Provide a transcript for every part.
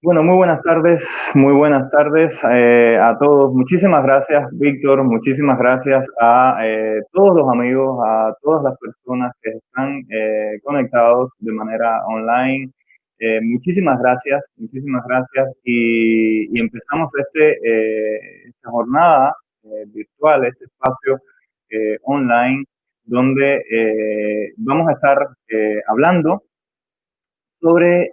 Bueno, muy buenas tardes a todos. Muchísimas gracias, Víctor. Muchísimas gracias a todos los amigos, a todas las personas que están conectados de manera online. Muchísimas gracias, muchísimas gracias. Y empezamos esta jornada virtual, este espacio online, donde vamos a estar hablando sobre,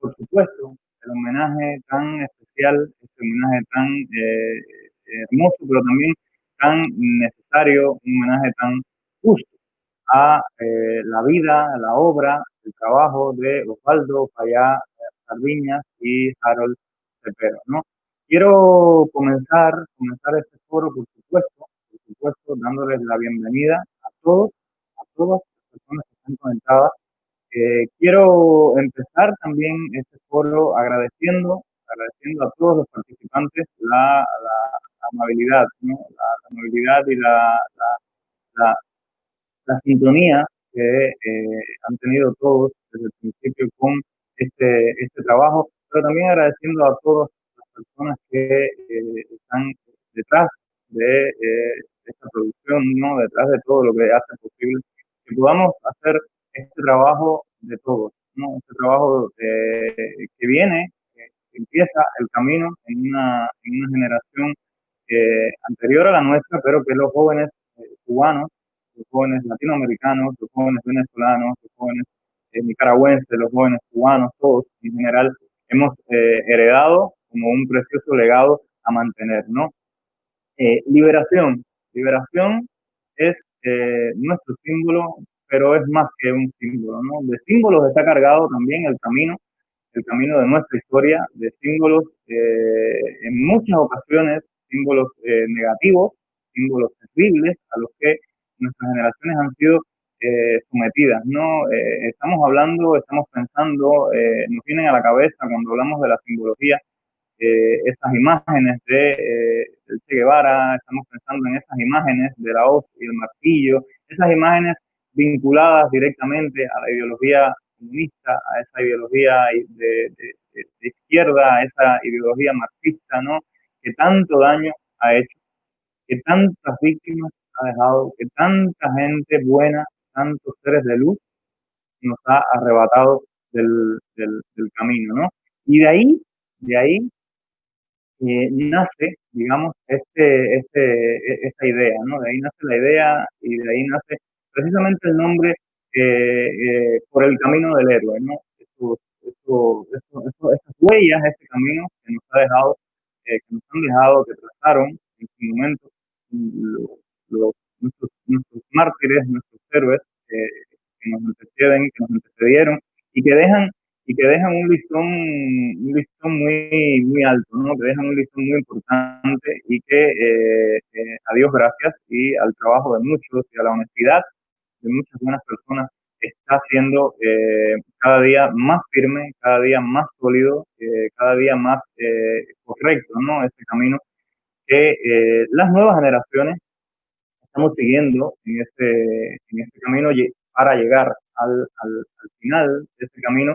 por supuesto, el homenaje tan especial, este homenaje tan hermoso, pero también tan necesario, un homenaje tan justo a la vida, a la obra, el trabajo de Osvaldo Payá Sardiñas y Harold Cepero, ¿no? Quiero comenzar este foro, por supuesto, dándoles la bienvenida a todas las personas que están conectadas. Quiero empezar también este foro agradeciendo a todos los participantes la amabilidad, ¿no? La amabilidad y la, la sintonía que han tenido todos desde el principio con este trabajo, pero también agradeciendo a todas las personas que están detrás de esta producción, ¿no? Detrás de todo lo que hace posible que podamos hacer este trabajo de todos, ¿no? Este trabajo que viene, que empieza el camino en una generación anterior a la nuestra, pero que los jóvenes cubanos, los jóvenes latinoamericanos, los jóvenes venezolanos, los jóvenes nicaragüenses, los jóvenes cubanos, todos en general, hemos heredado como un precioso legado a mantener, ¿no? Liberación. Liberación es nuestro símbolo, pero es más que un símbolo, ¿no? De símbolos está cargado también el camino de nuestra historia, de símbolos en muchas ocasiones, símbolos negativos, símbolos terribles a los que nuestras generaciones han sido sometidas, ¿no? Estamos pensando, nos vienen a la cabeza cuando hablamos de la simbología, esas imágenes del Che Guevara, estamos pensando en esas imágenes de la hoz y el martillo, esas imágenes vinculadas directamente a la ideología comunista, a esa ideología de izquierda, a esa ideología marxista, ¿no? Que tanto daño ha hecho, que tantas víctimas ha dejado, que tanta gente buena, tantos seres de luz nos ha arrebatado del camino, ¿no? Y de ahí nace, digamos, esta idea, ¿no? De ahí nace la idea y de ahí nace precisamente el nombre por el camino del héroe, ¿no? Estas huellas, este camino que nos ha dejado, que nos han dejado, que trazaron en su momento nuestros mártires, nuestros héroes eh, que nos antecedieron y que dejan un listón muy, muy alto, ¿no? Que dejan un listón muy importante y que a Dios gracias y al trabajo de muchos y a la honestidad de muchas buenas personas está siendo cada día más firme, cada día más sólido, cada día más correcto, ¿no? Este camino que las nuevas generaciones estamos siguiendo en este camino para llegar al final de este camino,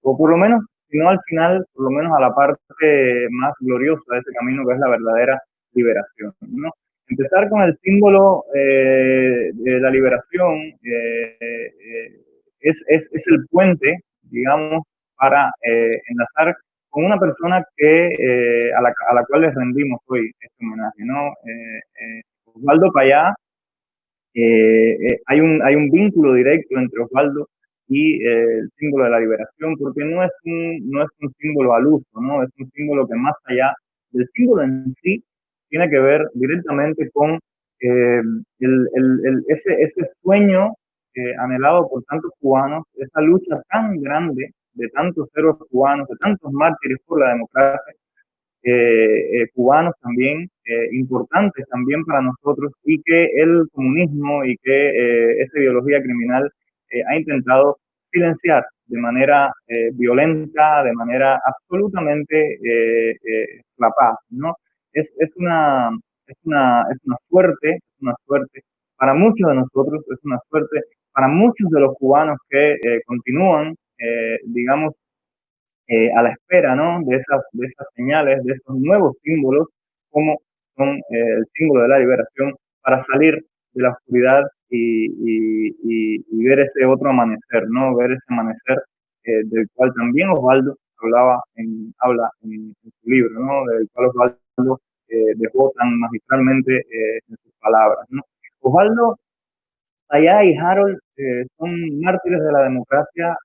o por lo menos, si no al final, por lo menos a la parte más gloriosa de ese camino, que es la verdadera liberación, ¿no? Empezar con el símbolo de la liberación es el puente, digamos, para enlazar con una persona a la cual les rendimos hoy este homenaje, ¿no? Osvaldo Payá, hay un vínculo directo entre Osvaldo y el símbolo de la liberación, porque no es un símbolo al uso, ¿no? Es un símbolo que más allá del símbolo en sí, tiene que ver directamente con eh, ese sueño anhelado por tantos cubanos, esa lucha tan grande de tantos héroes cubanos, de tantos mártires por la democracia, cubanos también, importantes también para nosotros, y que el comunismo y que esa ideología criminal ha intentado silenciar de manera violenta, de manera absolutamente rapaz, ¿no? Es una suerte para muchos de nosotros, es una suerte para muchos de los cubanos que continúan, digamos, a la espera, ¿no? De esas señales, de esos nuevos símbolos, como son el símbolo de la liberación, para salir de la oscuridad y ver ese otro amanecer, ¿no? Ver ese amanecer del cual también Osvaldo habla en su libro, ¿no? Del cual Osvaldo dejó tan magistralmente en sus palabras, ¿no? Osvaldo Allá y Harold son mártires de la democracia,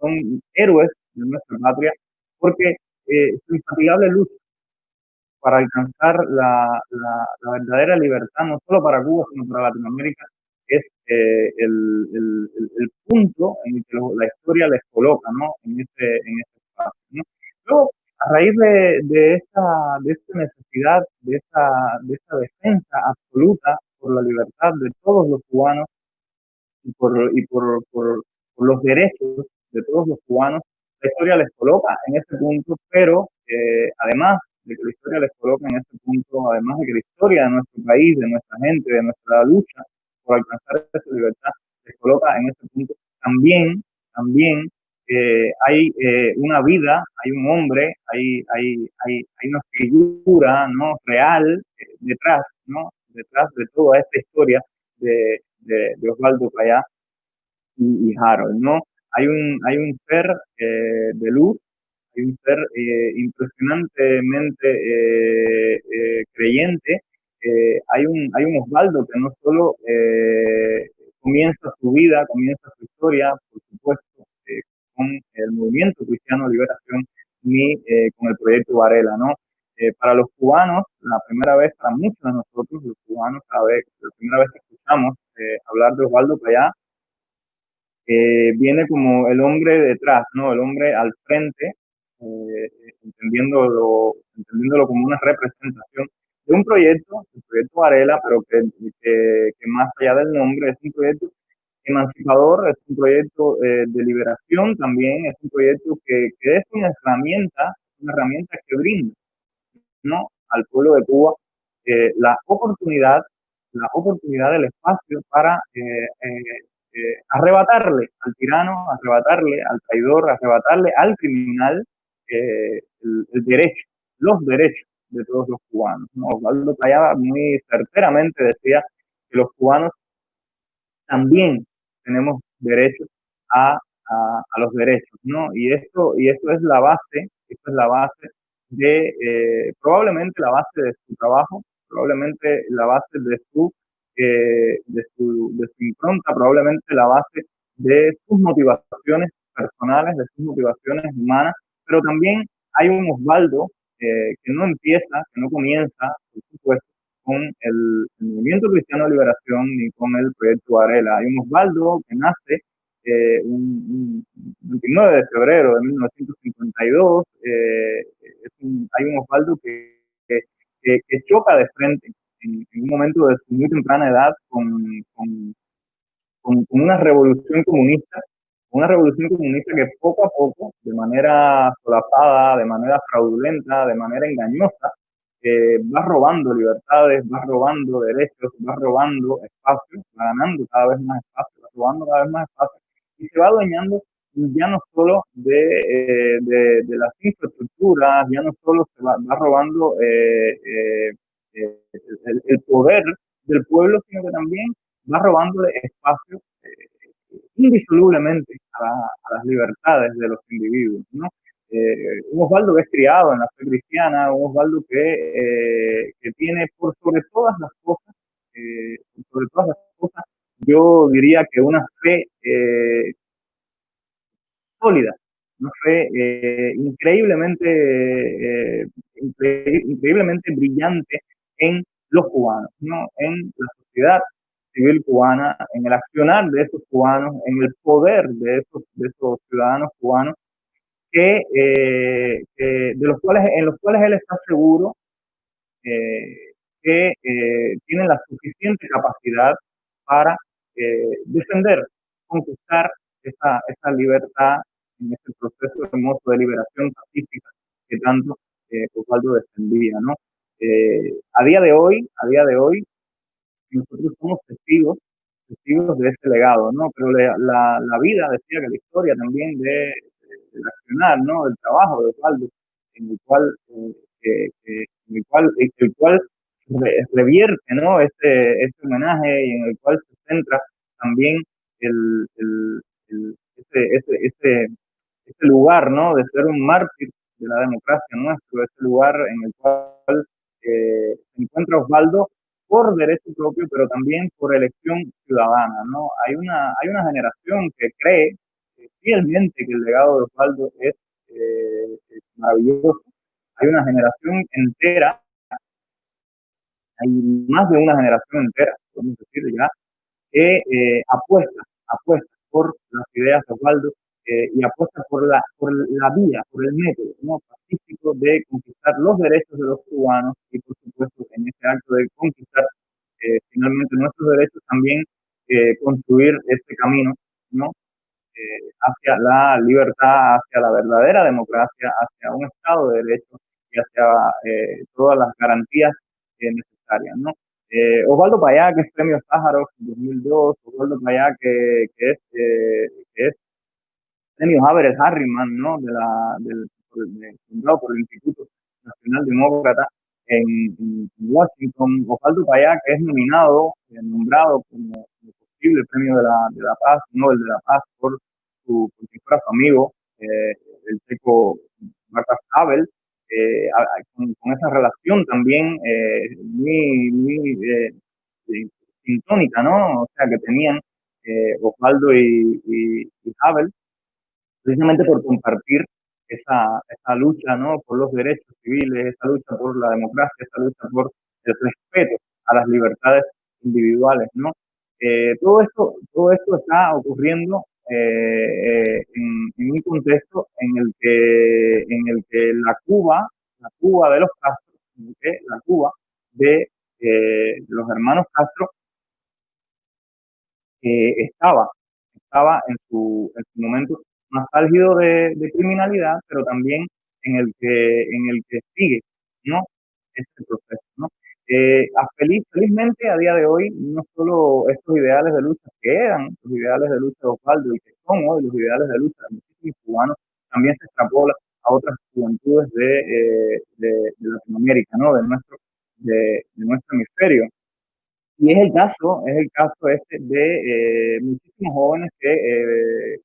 son héroes de nuestra patria, porque su infatigable lucha para alcanzar la verdadera libertad, no solo para Cuba, sino para Latinoamérica, es el punto en el que la historia les coloca, ¿no? En ese espacio, ¿no? Luego, a raíz de esta necesidad, de esta defensa absoluta por la libertad de todos los cubanos, por los derechos de todos los cubanos, la historia les coloca en ese punto, pero además de que la historia les coloca en ese punto, además de que la historia de nuestro país, de nuestra gente, de nuestra lucha por alcanzar esa libertad, les coloca en ese punto, también hay una vida, hay un hombre, hay una figura, ¿no? Real detrás, ¿no? Detrás de toda esta historia de Osvaldo Payá y Harold, ¿no? Hay un ser de luz, hay un ser impresionantemente creyente, hay un Osvaldo que no solo comienza su vida, comienza su historia, por supuesto, con el movimiento cristiano de liberación, ni con el proyecto Varela, ¿no? Para los cubanos, la primera vez, para muchos de nosotros, los cubanos, la primera vez que escuchamos hablar de Osvaldo Payá, viene como el hombre detrás, ¿no? El hombre al frente, eh, entendiéndolo como una representación de un proyecto, el proyecto Varela, pero que más allá del nombre es un proyecto emancipador, es un proyecto de liberación también, es un proyecto que es una herramienta que brinda, ¿no? Al pueblo de Cuba la la oportunidad del espacio para arrebatarle al tirano, arrebatarle al traidor, arrebatarle al criminal el derecho, los derechos de todos los cubanos, ¿no? Osvaldo Payá muy certeramente decía que los cubanos también tenemos derecho a los derechos, ¿no? Y esto esto es la base probablemente la base de su trabajo, probablemente la base de su impronta, probablemente la base de sus motivaciones personales, de sus motivaciones humanas, pero también hay un Osvaldo que no comienza, por supuesto, con el movimiento cristiano de liberación ni con el proyecto Varela. Hay un Osvaldo que nace un 29 de febrero de 1952. Hay un Osvaldo que choca de frente en un momento de su muy temprana edad con una revolución comunista que poco a poco, de manera solapada, de manera fraudulenta, de manera engañosa, va robando libertades, va robando derechos, va robando espacios, va ganando cada vez más espacio, va robando cada vez más espacio y se va adueñando ya no solo de las infraestructuras, ya no solo va robando el poder del pueblo, sino que también va robándole espacio indisolublemente a las libertades de los individuos, ¿no? Un Osvaldo que es criado en la fe cristiana, un Osvaldo que tiene por sobre todas las cosas, por sobre todas las cosas, yo diría que una fe sólida, una fe increíblemente brillante en los cubanos, ¿no? En la sociedad civil cubana, en el accionar de esos cubanos, en el poder de esos ciudadanos cubanos, en los cuales él está seguro que tienen la suficiente capacidad para defender, conquistar esa libertad en este proceso hermoso de liberación pacífica que tanto Osvaldo defendía, ¿no? A día de hoy, nosotros somos testigos de ese legado, ¿no? Pero la vida decía que la historia también del accionar, ¿no? Del trabajo de Osvaldo, en el cual, el cual revierte, ¿no? Este homenaje y en el cual se centra también el, el, el, ese lugar, ¿no? De ser un mártir de la democracia nuestro, ese lugar en el cual se encuentra Osvaldo por derecho propio, pero también por elección ciudadana, ¿no? Hay una generación que cree fielmente que el legado de Osvaldo es maravilloso. Hay una generación entera, hay más de una generación entera, podemos decir ya, que apuesta por las ideas de Osvaldo y apuesta por la vía, por el método, ¿no? Pacífico de conquistar los derechos de los cubanos y, por supuesto, en este acto de conquistar finalmente nuestros derechos, también construir este camino, ¿no? Hacia la libertad, hacia la verdadera democracia, hacia un Estado de Derecho y hacia todas las garantías necesarias, ¿no? Osvaldo Payá, que es premio Sájarov 2002, Osvaldo Payá, que es premio Haber Harriman, ¿no? Fundado por el Instituto Nacional Demócrata en Washington. Osvaldo Payá, que es nombrado como posible premio de la paz, Nobel de la Paz, porque fuera su amigo, el checo Václav Havel, con esa relación también muy sintónica, ¿no? O sea, que tenían Osvaldo y Havel, precisamente por compartir esa lucha, ¿no? Por los derechos civiles, esa lucha por la democracia, esa lucha por el respeto a las libertades individuales, ¿no? Todo esto está ocurriendo en un contexto en el que la Cuba de los Castro, la Cuba de los hermanos Castro estaba en su momento más álgido de criminalidad, pero también en el que sigue, ¿no? Este proceso, ¿no? Felizmente, a día de hoy, no solo estos ideales de lucha que eran los ideales de lucha de Osvaldo y que son hoy los ideales de lucha de muchísimos cubanos, también se extrapola a otras juventudes de Latinoamérica, ¿no? De nuestro hemisferio. Y es el caso este de muchísimos jóvenes que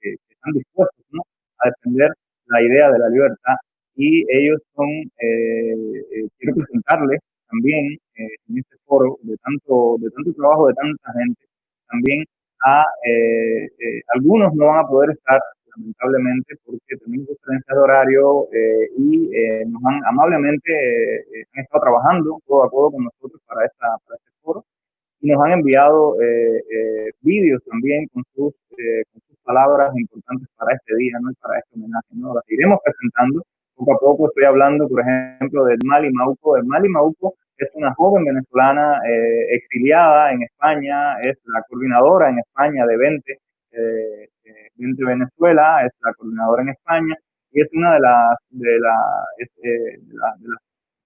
están dispuestos, ¿no? A defender la idea de la libertad y ellos quiero presentarles también en este foro de tanto trabajo de tanta gente, también algunos no van a poder estar lamentablemente porque tenemos diferencias de horario y nos han amablemente han estado trabajando codo a codo con nosotros para este foro y nos han enviado vídeos también con sus palabras importantes para este día, ¿no? Y para este homenaje, ¿no? Las iremos presentando poco a poco. Estoy hablando, por ejemplo, del Mali Mauco. El Mali Mauco es una joven venezolana exiliada en España, es la coordinadora en España de 20 Venezuela, es la coordinadora en España y es una de las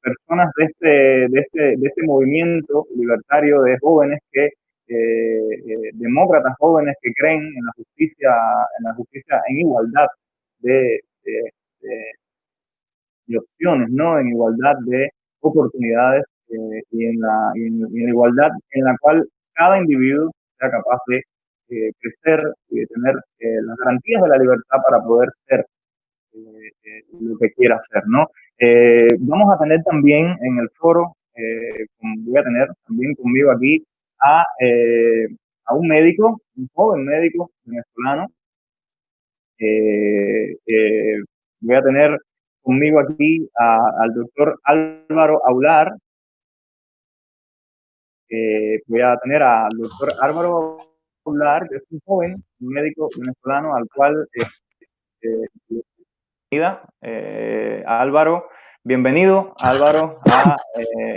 personas de este movimiento libertario de jóvenes demócratas jóvenes que creen en la justicia en igualdad de, de, de, de opciones, ¿no? En igualdad de oportunidades y en la igualdad en la cual cada individuo sea capaz de crecer y de tener las garantías de la libertad para poder ser lo que quiera hacer, ¿no? Vamos a tener también en el foro, voy a tener también conmigo aquí a un médico, un joven médico venezolano. Voy a tener conmigo aquí al doctor Álvaro Aular. Voy a tener al doctor Álvaro Aular, que es un joven un médico venezolano al cual Álvaro, bienvenido Álvaro a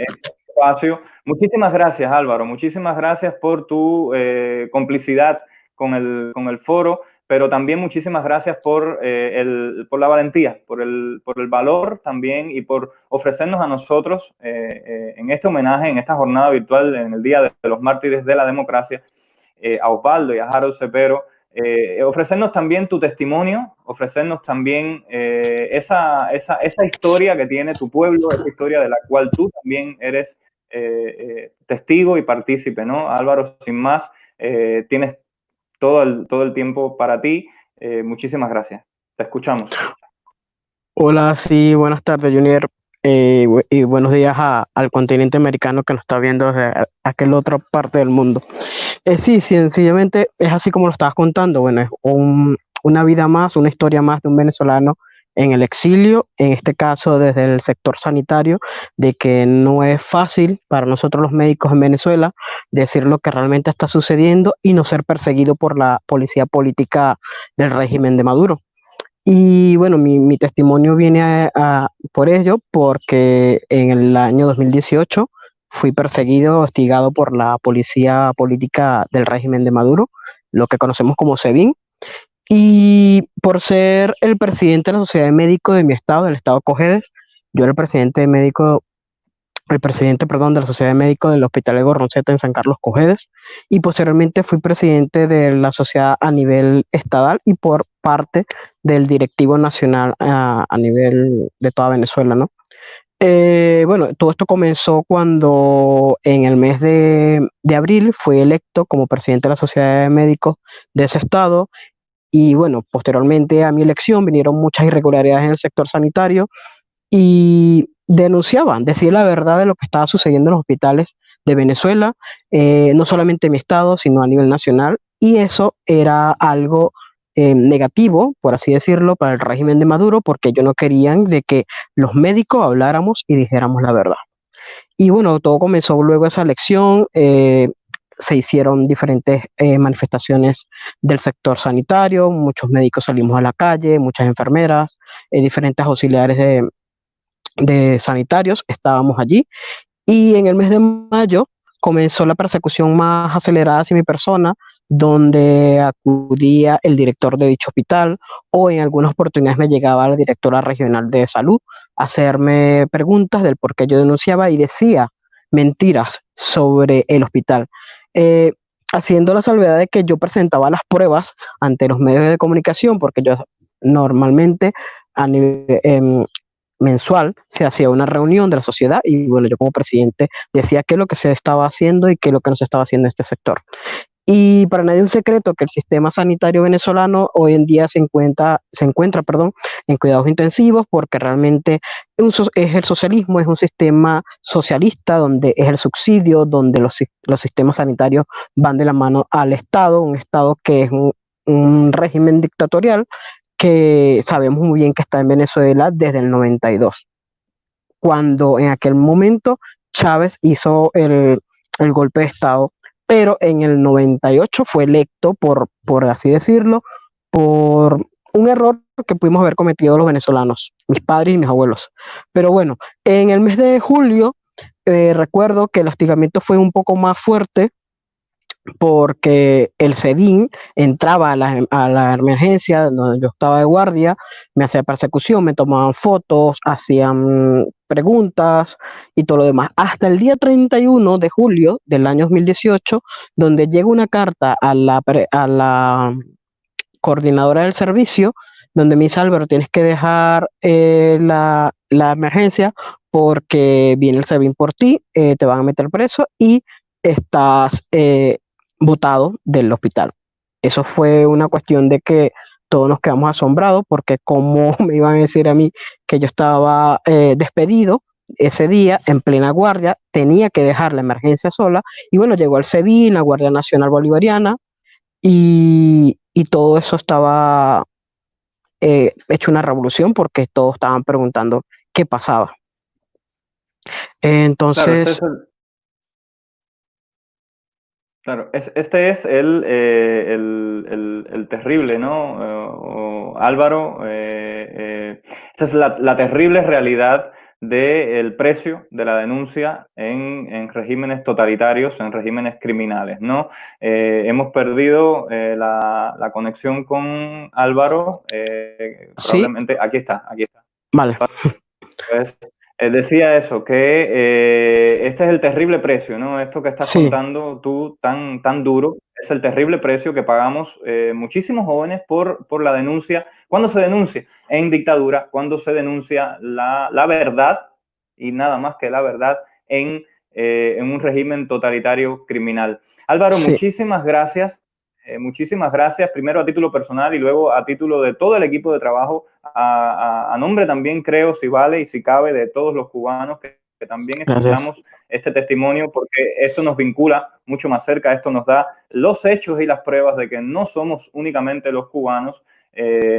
este espacio. Muchísimas gracias Álvaro, muchísimas gracias por tu complicidad con el foro, pero también muchísimas gracias por la valentía, por el valor también y por ofrecernos a nosotros en este homenaje, en esta jornada virtual, en el Día de los Mártires de la Democracia, a Osvaldo y a Harold Cepero, ofrecernos también tu testimonio, ofrecernos también esa historia que tiene tu pueblo, esa historia de la cual tú también eres testigo y partícipe, ¿no? Álvaro, sin más, tienes todo el tiempo para ti. Muchísimas gracias. Te escuchamos. Hola, sí, buenas tardes, Junior. Y buenos días al continente americano que nos está viendo desde aquella otra parte del mundo. Sí, sencillamente es así como lo estabas contando. Bueno, es una vida más, una historia más de un venezolano en el exilio, en este caso desde el sector sanitario, de que no es fácil para nosotros los médicos en Venezuela decir lo que realmente está sucediendo y no ser perseguido por la policía política del régimen de Maduro. Y bueno, mi testimonio viene por ello, porque en el año 2018 fui perseguido, hostigado por la policía política del régimen de Maduro, lo que conocemos como SEBIN, y por ser el presidente de la Sociedad de Médicos de mi estado, del estado Cojedes. Yo era el presidente, perdón, de la Sociedad de Médicos del Hospital de Gorronceta en San Carlos Cojedes, y posteriormente fui presidente de la sociedad a nivel estatal y por parte del directivo nacional a nivel de toda Venezuela, ¿no? Bueno, todo esto comenzó cuando en el mes de abril fui electo como presidente de la Sociedad de Médicos de ese estado. Y bueno, posteriormente a mi elección vinieron muchas irregularidades en el sector sanitario y denunciaban, decían la verdad de lo que estaba sucediendo en los hospitales de Venezuela, no solamente en mi estado, sino a nivel nacional, y eso era algo negativo, por así decirlo, para el régimen de Maduro, porque ellos no querían de que los médicos habláramos y dijéramos la verdad. Y bueno, todo comenzó luego de esa elección. Se hicieron diferentes manifestaciones del sector sanitario, muchos médicos salimos a la calle, muchas enfermeras, diferentes auxiliares de sanitarios, estábamos allí. Y en el mes de mayo comenzó la persecución más acelerada hacia mi persona, donde acudía el director de dicho hospital o en algunas oportunidades me llegaba la directora regional de salud a hacerme preguntas del por qué yo denunciaba y decía mentiras sobre el hospital. Eh, Haciendo la salvedad de que yo presentaba las pruebas ante los medios de comunicación, porque yo normalmente a nivel, mensual se hacía una reunión de la sociedad y bueno, yo como presidente decía qué es lo que se estaba haciendo y qué es lo que no se estaba haciendo en este sector. Y para nadie es un secreto que el sistema sanitario venezolano hoy en día se encuentra, perdón, en cuidados intensivos porque realmente es el socialismo, es un sistema socialista donde es el subsidio, donde los sistemas sanitarios van de la mano al Estado, un Estado que es un régimen dictatorial que sabemos muy bien que está en Venezuela desde el 92, cuando en aquel momento Chávez hizo el golpe de Estado, pero en el 98 fue electo por así decirlo, por un error que pudimos haber cometido los venezolanos, mis padres y mis abuelos. Pero bueno, en el mes de julio recuerdo que el hostigamiento fue un poco más fuerte porque el SEDIN entraba a la emergencia donde yo estaba de guardia, me hacía persecución, me tomaban fotos, hacían preguntas y todo lo demás. Hasta el día 31 de julio del año 2018, donde llega una carta a la coordinadora del servicio, donde me dice: Álvaro, tienes que dejar la emergencia porque viene el SEBIN por ti, te van a meter preso y estás botado del hospital. Eso fue una cuestión de que todos nos quedamos asombrados porque cómo me iban a decir a mí que yo estaba despedido ese día en plena guardia, tenía que dejar la emergencia sola y bueno, llegó el SEBIN, la Guardia Nacional Bolivariana, y todo eso estaba hecho una revolución porque todos estaban preguntando qué pasaba. Claro, este Entonces, es este es el terrible, ¿no? Álvaro, esta es la terrible realidad del precio de la denuncia en regímenes totalitarios, en regímenes criminales, ¿no? Hemos perdido la conexión con Álvaro, sí, probablemente, aquí está, aquí está. vale. Pues, decía eso, que este es el terrible precio, ¿no? Esto que estás Sí, contando tú tan duro, es el terrible precio que pagamos muchísimos jóvenes por la denuncia. ¿Cuándo se denuncia? En dictadura, cuando se denuncia la verdad y nada más que la verdad en un régimen totalitario criminal. Álvaro, Sí, muchísimas gracias. Muchísimas gracias, primero a título personal y luego a título de todo el equipo de trabajo, a nombre también, creo, si vale y si cabe, de todos los cubanos que también gracias. escuchamos este testimonio, porque esto nos vincula mucho más cerca, esto nos da los hechos y las pruebas de que no somos únicamente los cubanos,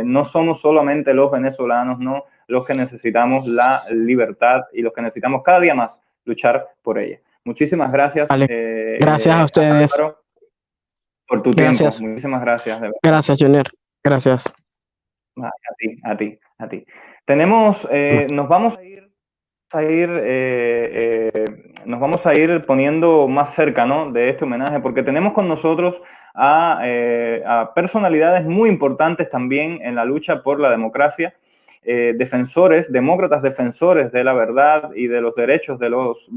no somos solamente los venezolanos, no los que necesitamos la libertad y los que necesitamos cada día más luchar por ella. Muchísimas gracias, Vale. Gracias a ustedes. Álvaro, por tu tiempo. Gracias. Muchísimas gracias, de verdad. Gracias, Junior. Gracias. A ti. Tenemos, nos vamos nos vamos a ir poniendo más cerca, ¿no?, de este homenaje, porque tenemos con nosotros a personalidades muy importantes también en la lucha por la democracia, defensores, demócratas defensores de la verdad y de los derechos de los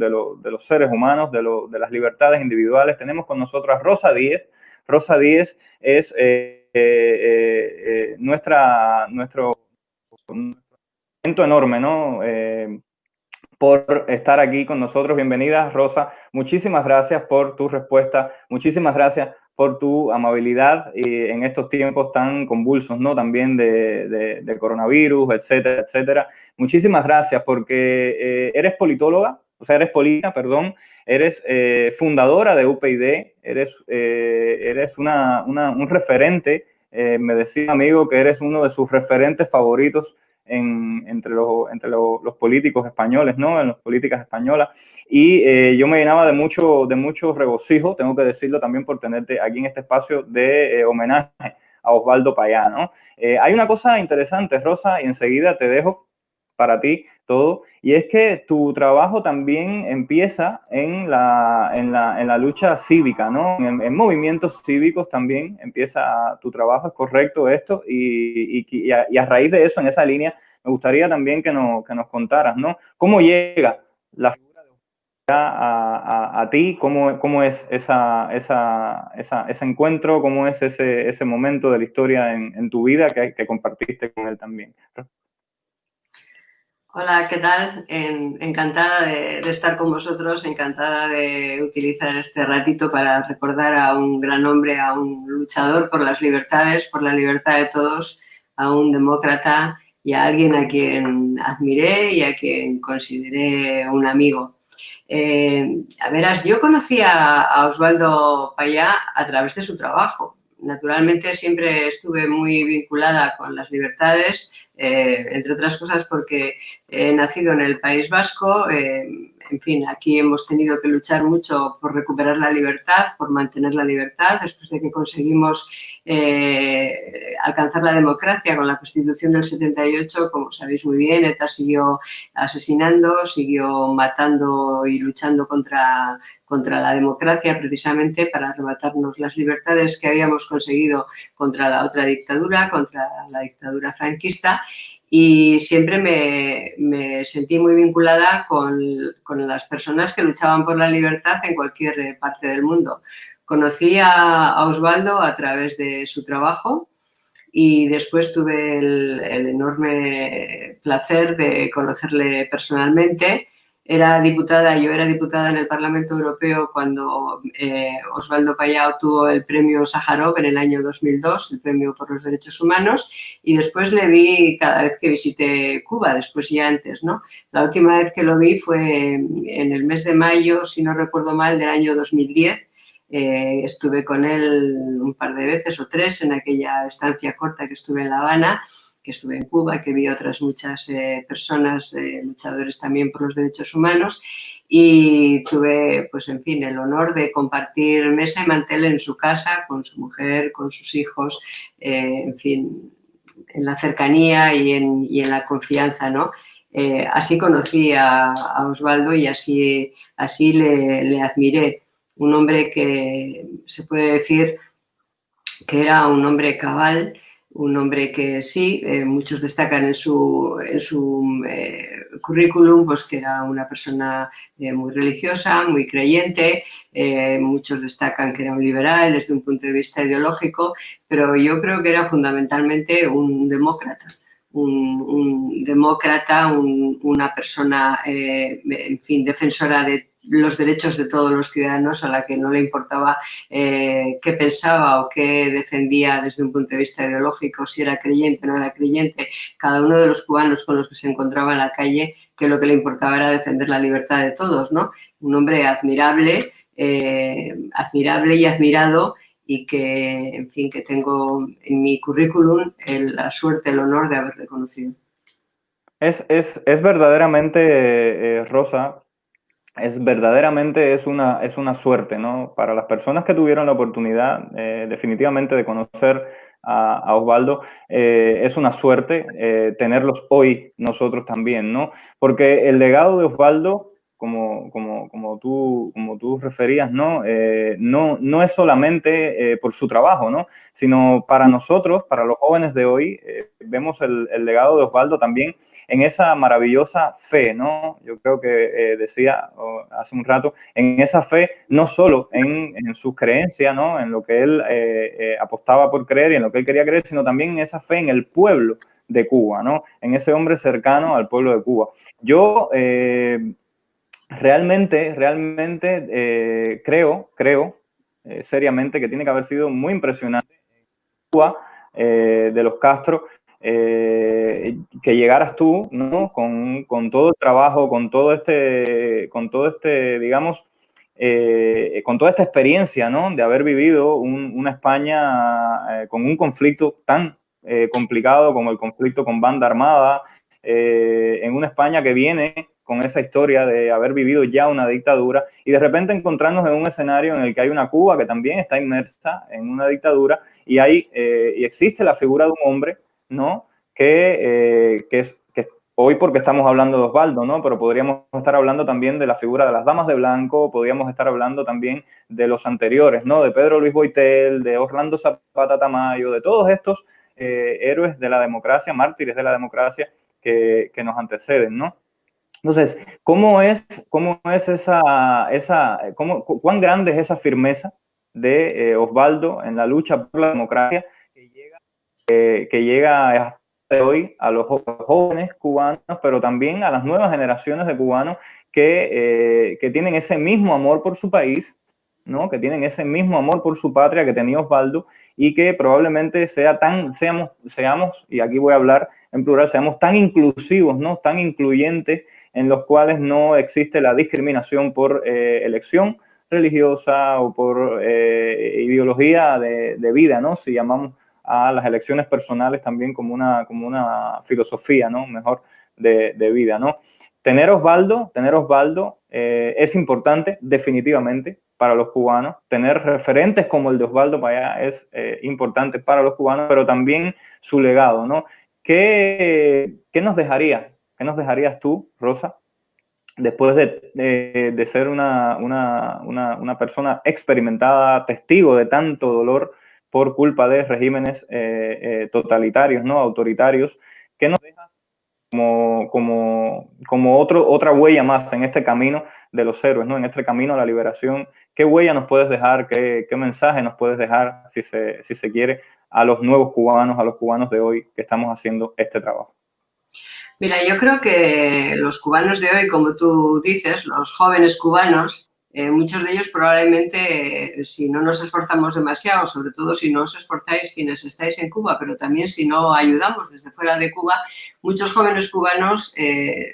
seres humanos, de las libertades individuales. Tenemos con nosotros a Rosa Díez. Rosa Díez es nuestro momento enorme, ¿no? Por estar aquí con nosotros. Bienvenida, Rosa. Muchísimas gracias por tu respuesta. Muchísimas gracias por tu amabilidad en estos tiempos tan convulsos, ¿no? También de coronavirus, etcétera, etcétera. Muchísimas gracias porque eres politóloga, o sea, eres política, perdón, eres fundadora de UPyD, eres un referente. Me decía un amigo que eres uno de sus referentes favoritos entre los políticos españoles, ¿no? En las políticas españolas. Y yo me llenaba de mucho regocijo, tengo que decirlo también por tenerte aquí en este espacio de homenaje a Osvaldo Payá, ¿no? Hay una cosa interesante, Rosa, y enseguida te dejo para ti todo, y es que tu trabajo también empieza en la lucha cívica, ¿no? En movimientos cívicos también empieza tu trabajo, ¿es correcto esto? Y a raíz de eso, en esa línea, me gustaría también que nos contaras, ¿no? ¿Cómo llega la figura de a ti? ¿Cómo es ese encuentro? ¿Cómo es ese momento de la historia en tu vida que compartiste con él también? Hola, ¿qué tal? Encantada de estar con vosotros, encantada de utilizar este ratito para recordar a un gran hombre, a un luchador por las libertades, por la libertad de todos, a un demócrata y a alguien a quien admiré y a quien consideré un amigo. Verás, yo conocí a Osvaldo Payá a través de su trabajo. Naturalmente siempre estuve muy vinculada con las libertades, entre otras cosas porque he nacido en el País Vasco. En fin, aquí hemos tenido que luchar mucho por recuperar la libertad, por mantener la libertad, después de que conseguimos alcanzar la democracia con la Constitución del 78. Como sabéis muy bien, ETA siguió asesinando, siguió matando y luchando contra la democracia, precisamente para arrebatarnos las libertades que habíamos conseguido contra la otra dictadura, contra la dictadura franquista. Y siempre me sentí muy vinculada con las personas que luchaban por la libertad en cualquier parte del mundo. Conocí a Osvaldo a través de su trabajo y después tuve el enorme placer de conocerle personalmente. Yo era diputada en el Parlamento Europeo cuando Osvaldo Payá obtuvo el premio Sájarov en el año 2002, el premio por los derechos humanos, y después le vi cada vez que visité Cuba, después y antes, ¿no? La última vez que lo vi fue en el mes de mayo, si no recuerdo mal, del año 2010. Estuve con él un par de veces o tres en aquella estancia corta que estuve en La Habana, que estuve en Cuba, que vi otras muchas personas, luchadores también por los derechos humanos, y tuve, pues en fin, el honor de compartir mesa y mantel en su casa con su mujer, con sus hijos, en fin, en la cercanía y en la confianza, ¿no? Así conocí a Osvaldo y así le admiré. Un hombre que se puede decir que era un hombre cabal, un hombre que sí, muchos destacan en su currículum, pues que era una persona muy religiosa, muy creyente, muchos destacan que era un liberal desde un punto de vista ideológico, pero yo creo que era fundamentalmente un demócrata. Un demócrata, una persona, en fin, defensora de los derechos de todos los ciudadanos, a la que no le importaba qué pensaba o qué defendía desde un punto de vista ideológico, si era creyente o no era creyente, cada uno de los cubanos con los que se encontraba en la calle, que lo que le importaba era defender la libertad de todos, ¿no? Un hombre admirable, admirable y admirado, y que, en fin, que tengo en mi currículum la suerte, el honor de haberle conocido. Es verdaderamente, Rosa, es una suerte, ¿no? Para las personas que tuvieron la oportunidad definitivamente de conocer a Osvaldo, es una suerte tenerlos hoy nosotros también, ¿no? Porque el legado de Osvaldo, como tú referías, ¿no? No es solamente por su trabajo, ¿no? Sino para nosotros, para los jóvenes de hoy, vemos el legado de Osvaldo también en esa maravillosa fe, ¿no? Yo creo que decía hace un rato, en esa fe, no solo en sus creencias, ¿no? En lo que él apostaba por creer y en lo que él quería creer, sino también en esa fe en el pueblo de Cuba, ¿no? En ese hombre cercano al pueblo de Cuba. Yo realmente creo seriamente que tiene que haber sido muy impresionante Cuba, de los Castro, que llegaras tú, ¿no? Con todo el trabajo, con todo este, digamos, con toda esta experiencia, ¿no? De haber vivido una España con un conflicto tan complicado como el conflicto con banda armada, en una España que viene con esa historia de haber vivido ya una dictadura y de repente encontrarnos en un escenario en el que hay una Cuba que también está inmersa en una dictadura y existe la figura de un hombre, ¿no? Que hoy porque estamos hablando de Osvaldo, ¿no? Pero podríamos estar hablando también de la figura de las damas de blanco, podríamos estar hablando también de los anteriores, ¿no? De Pedro Luis Boitel, de Orlando Zapata Tamayo, de todos estos héroes de la democracia, mártires de la democracia que nos anteceden, ¿no? Entonces, cuán grande es esa firmeza de Osvaldo en la lucha por la democracia que llega hoy a los jóvenes cubanos, pero también a las nuevas generaciones de cubanos que tienen ese mismo amor por su país, ¿no? Que tienen ese mismo amor por su patria que tenía Osvaldo y que probablemente seamos, y aquí voy a hablar en plural, seamos tan inclusivos, ¿no? Tan incluyentes, en los cuales no existe la discriminación por elección religiosa o por ideología de vida, ¿no? Si llamamos a las elecciones personales también como una filosofía, ¿no? Mejor de vida, ¿no? Tener Osvaldo es importante definitivamente para los cubanos. Tener referentes como el de Osvaldo Payá es importante para los cubanos, pero también su legado, ¿no? ¿Qué nos dejaría? ¿Qué nos dejarías tú, Rosa, después de ser una persona experimentada, testigo de tanto dolor por culpa de regímenes totalitarios, ¿no? Autoritarios? ¿Qué nos dejas como otra huella más en este camino de los héroes, ¿no? En este camino a la liberación? ¿Qué huella nos puedes dejar? ¿Qué mensaje nos puedes dejar, si se quiere, a los nuevos cubanos, a los cubanos de hoy que estamos haciendo este trabajo? Mira, yo creo que los cubanos de hoy, como tú dices, los jóvenes cubanos, muchos de ellos probablemente, si no nos esforzamos demasiado, sobre todo si no os esforzáis quienes estáis en Cuba, pero también si no ayudamos desde fuera de Cuba, muchos jóvenes cubanos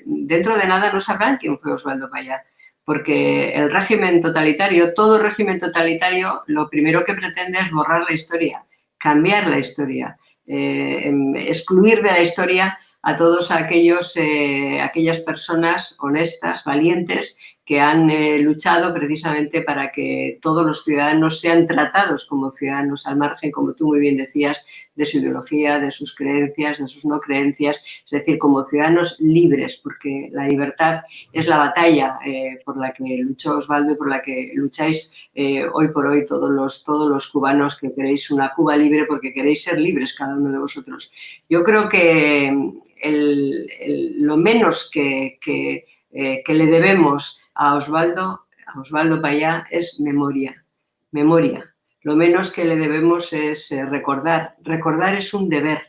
dentro de nada no sabrán quién fue Osvaldo Payá, porque el régimen totalitario, todo régimen totalitario, lo primero que pretende es borrar la historia, cambiar la historia, excluir de la historia a todos aquellas personas honestas, valientes, que han luchado precisamente para que todos los ciudadanos sean tratados como ciudadanos al margen, como tú muy bien decías, de su ideología, de sus creencias, de sus no creencias, es decir, como ciudadanos libres, porque la libertad es la batalla por la que luchó Osvaldo y por la que lucháis hoy por hoy todos los cubanos que queréis una Cuba libre porque queréis ser libres cada uno de vosotros. Yo creo que lo menos que le debemos a Osvaldo Payá es memoria. Lo menos que le debemos es recordar. Recordar es un deber.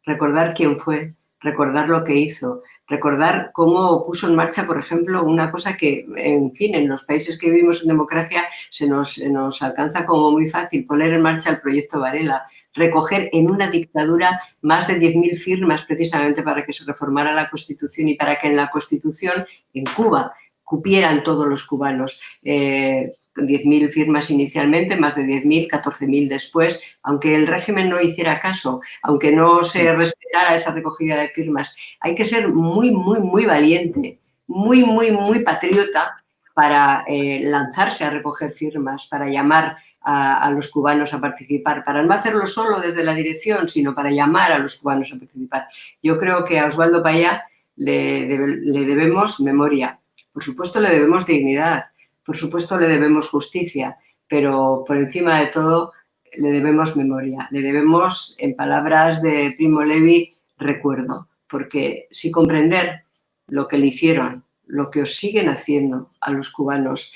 Recordar quién fue, recordar lo que hizo, recordar cómo puso en marcha, por ejemplo, una cosa que, en fin, en los países que vivimos en democracia se nos alcanza como muy fácil, poner en marcha el proyecto Varela, recoger en una dictadura más de 10.000 firmas precisamente para que se reformara la Constitución y para que en la Constitución, en Cuba, cupieran todos los cubanos. 10.000 firmas inicialmente, más de 10.000, 14.000 después, aunque el régimen no hiciera caso, aunque no se respetara esa recogida de firmas. Hay que ser muy, muy, muy valiente, muy, muy, muy patriota para lanzarse a recoger firmas, para llamar a los cubanos a participar, para no hacerlo solo desde la dirección, sino para llamar a los cubanos a participar. Yo creo que a Osvaldo Payá le debemos memoria, por supuesto le debemos dignidad, por supuesto le debemos justicia, pero por encima de todo le debemos memoria, le debemos, en palabras de Primo Levi, recuerdo, porque si comprender lo que le hicieron, lo que os siguen haciendo a los cubanos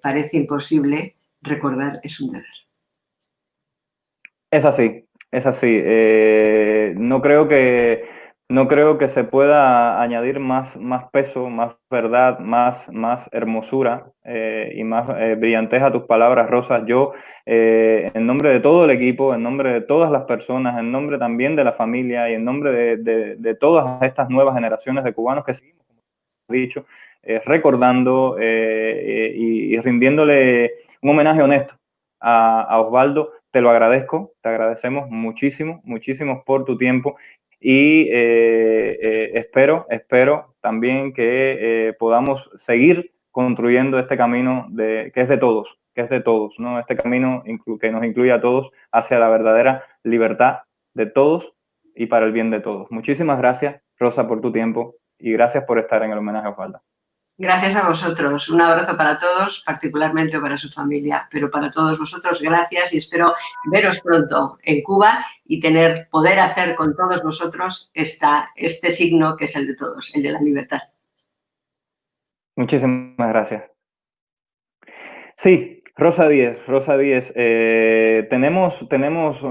parece imposible, recordar es un deber. Es así, es así. No creo que se pueda añadir más peso, más verdad, más hermosura y más brillantez a tus palabras, Rosa. Yo, en nombre de todo el equipo, en nombre de todas las personas, en nombre también de la familia y en nombre de todas estas nuevas generaciones de cubanos que seguimos, como he dicho, recordando y rindiéndole un homenaje honesto a Osvaldo. Te lo agradezco, te agradecemos muchísimo, muchísimo por tu tiempo y espero también que podamos seguir construyendo este camino que es de todos, ¿no? Este camino que nos incluye a todos hacia la verdadera libertad de todos y para el bien de todos. Muchísimas gracias, Rosa, por tu tiempo y gracias por estar en el homenaje a Osvaldo. Gracias a vosotros. Un abrazo para todos, particularmente para su familia, pero para todos vosotros, gracias y espero veros pronto en Cuba y poder hacer con todos vosotros este signo que es el de todos, el de la libertad. Muchísimas gracias. Sí, Rosa Díez,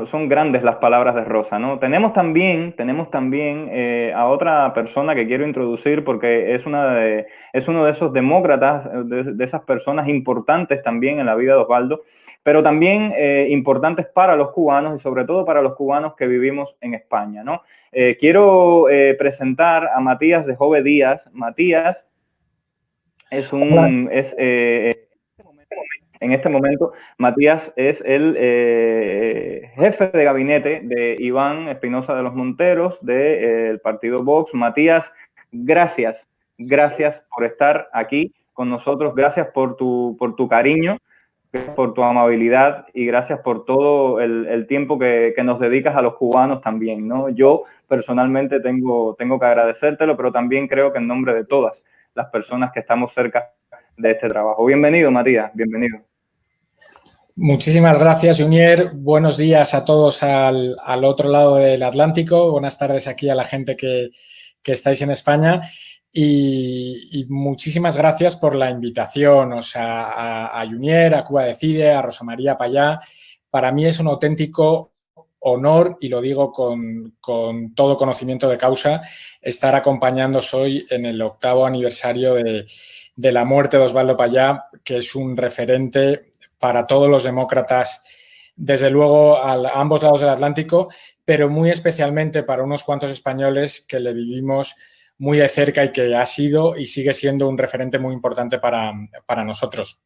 son grandes las palabras de Rosa, ¿no? Tenemos también a otra persona que quiero introducir porque es uno de esos demócratas, de esas personas importantes también en la vida de Osvaldo, pero también importantes para los cubanos y sobre todo para los cubanos que vivimos en España, ¿no? Quiero presentar a Matías de Jove Díaz. Matías en este momento, Matías es el jefe de gabinete de Iván Espinosa de los Monteros del partido Vox. Matías, gracias por estar aquí con nosotros, gracias por tu cariño, por tu amabilidad y gracias por todo el tiempo que nos dedicas a los cubanos también, ¿no? Yo personalmente tengo que agradecértelo, pero también creo que en nombre de todas las personas que estamos cerca de este trabajo. Bienvenido, Matías, bienvenido. Muchísimas gracias, Junier. Buenos días a todos al otro lado del Atlántico. Buenas tardes aquí a la gente que estáis en España. Y muchísimas gracias por la invitación, o sea, a Junier, a Cuba Decide, a Rosa María Payá. Para mí es un auténtico honor, y lo digo con todo conocimiento de causa, estar acompañándoos hoy en el 8º aniversario de la muerte de Osvaldo Payá, que es un referente para todos los demócratas, desde luego a ambos lados del Atlántico, pero muy especialmente para unos cuantos españoles que le vivimos muy de cerca y que ha sido y sigue siendo un referente muy importante para nosotros.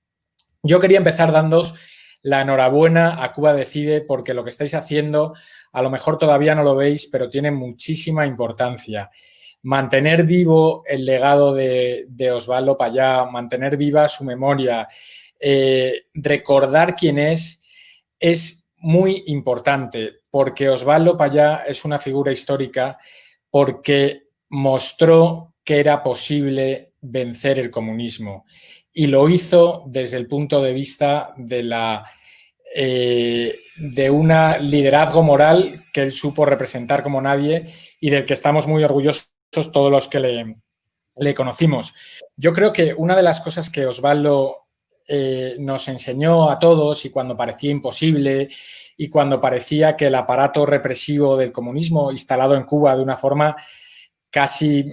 Yo quería empezar dándoos la enhorabuena a Cuba Decide porque lo que estáis haciendo a lo mejor todavía no lo veis, pero tiene muchísima importancia. mantener vivo el legado de Osvaldo Payá, mantener viva su memoria, recordar quién es muy importante, porque Osvaldo Payá es una figura histórica porque mostró que era posible vencer el comunismo y lo hizo desde el punto de vista de un liderazgo moral que él supo representar como nadie y del que estamos muy orgullosos todos los que le conocimos. Yo creo que una de las cosas que Osvaldo nos enseñó a todos, y cuando parecía imposible y cuando parecía que el aparato represivo del comunismo instalado en Cuba de una forma casi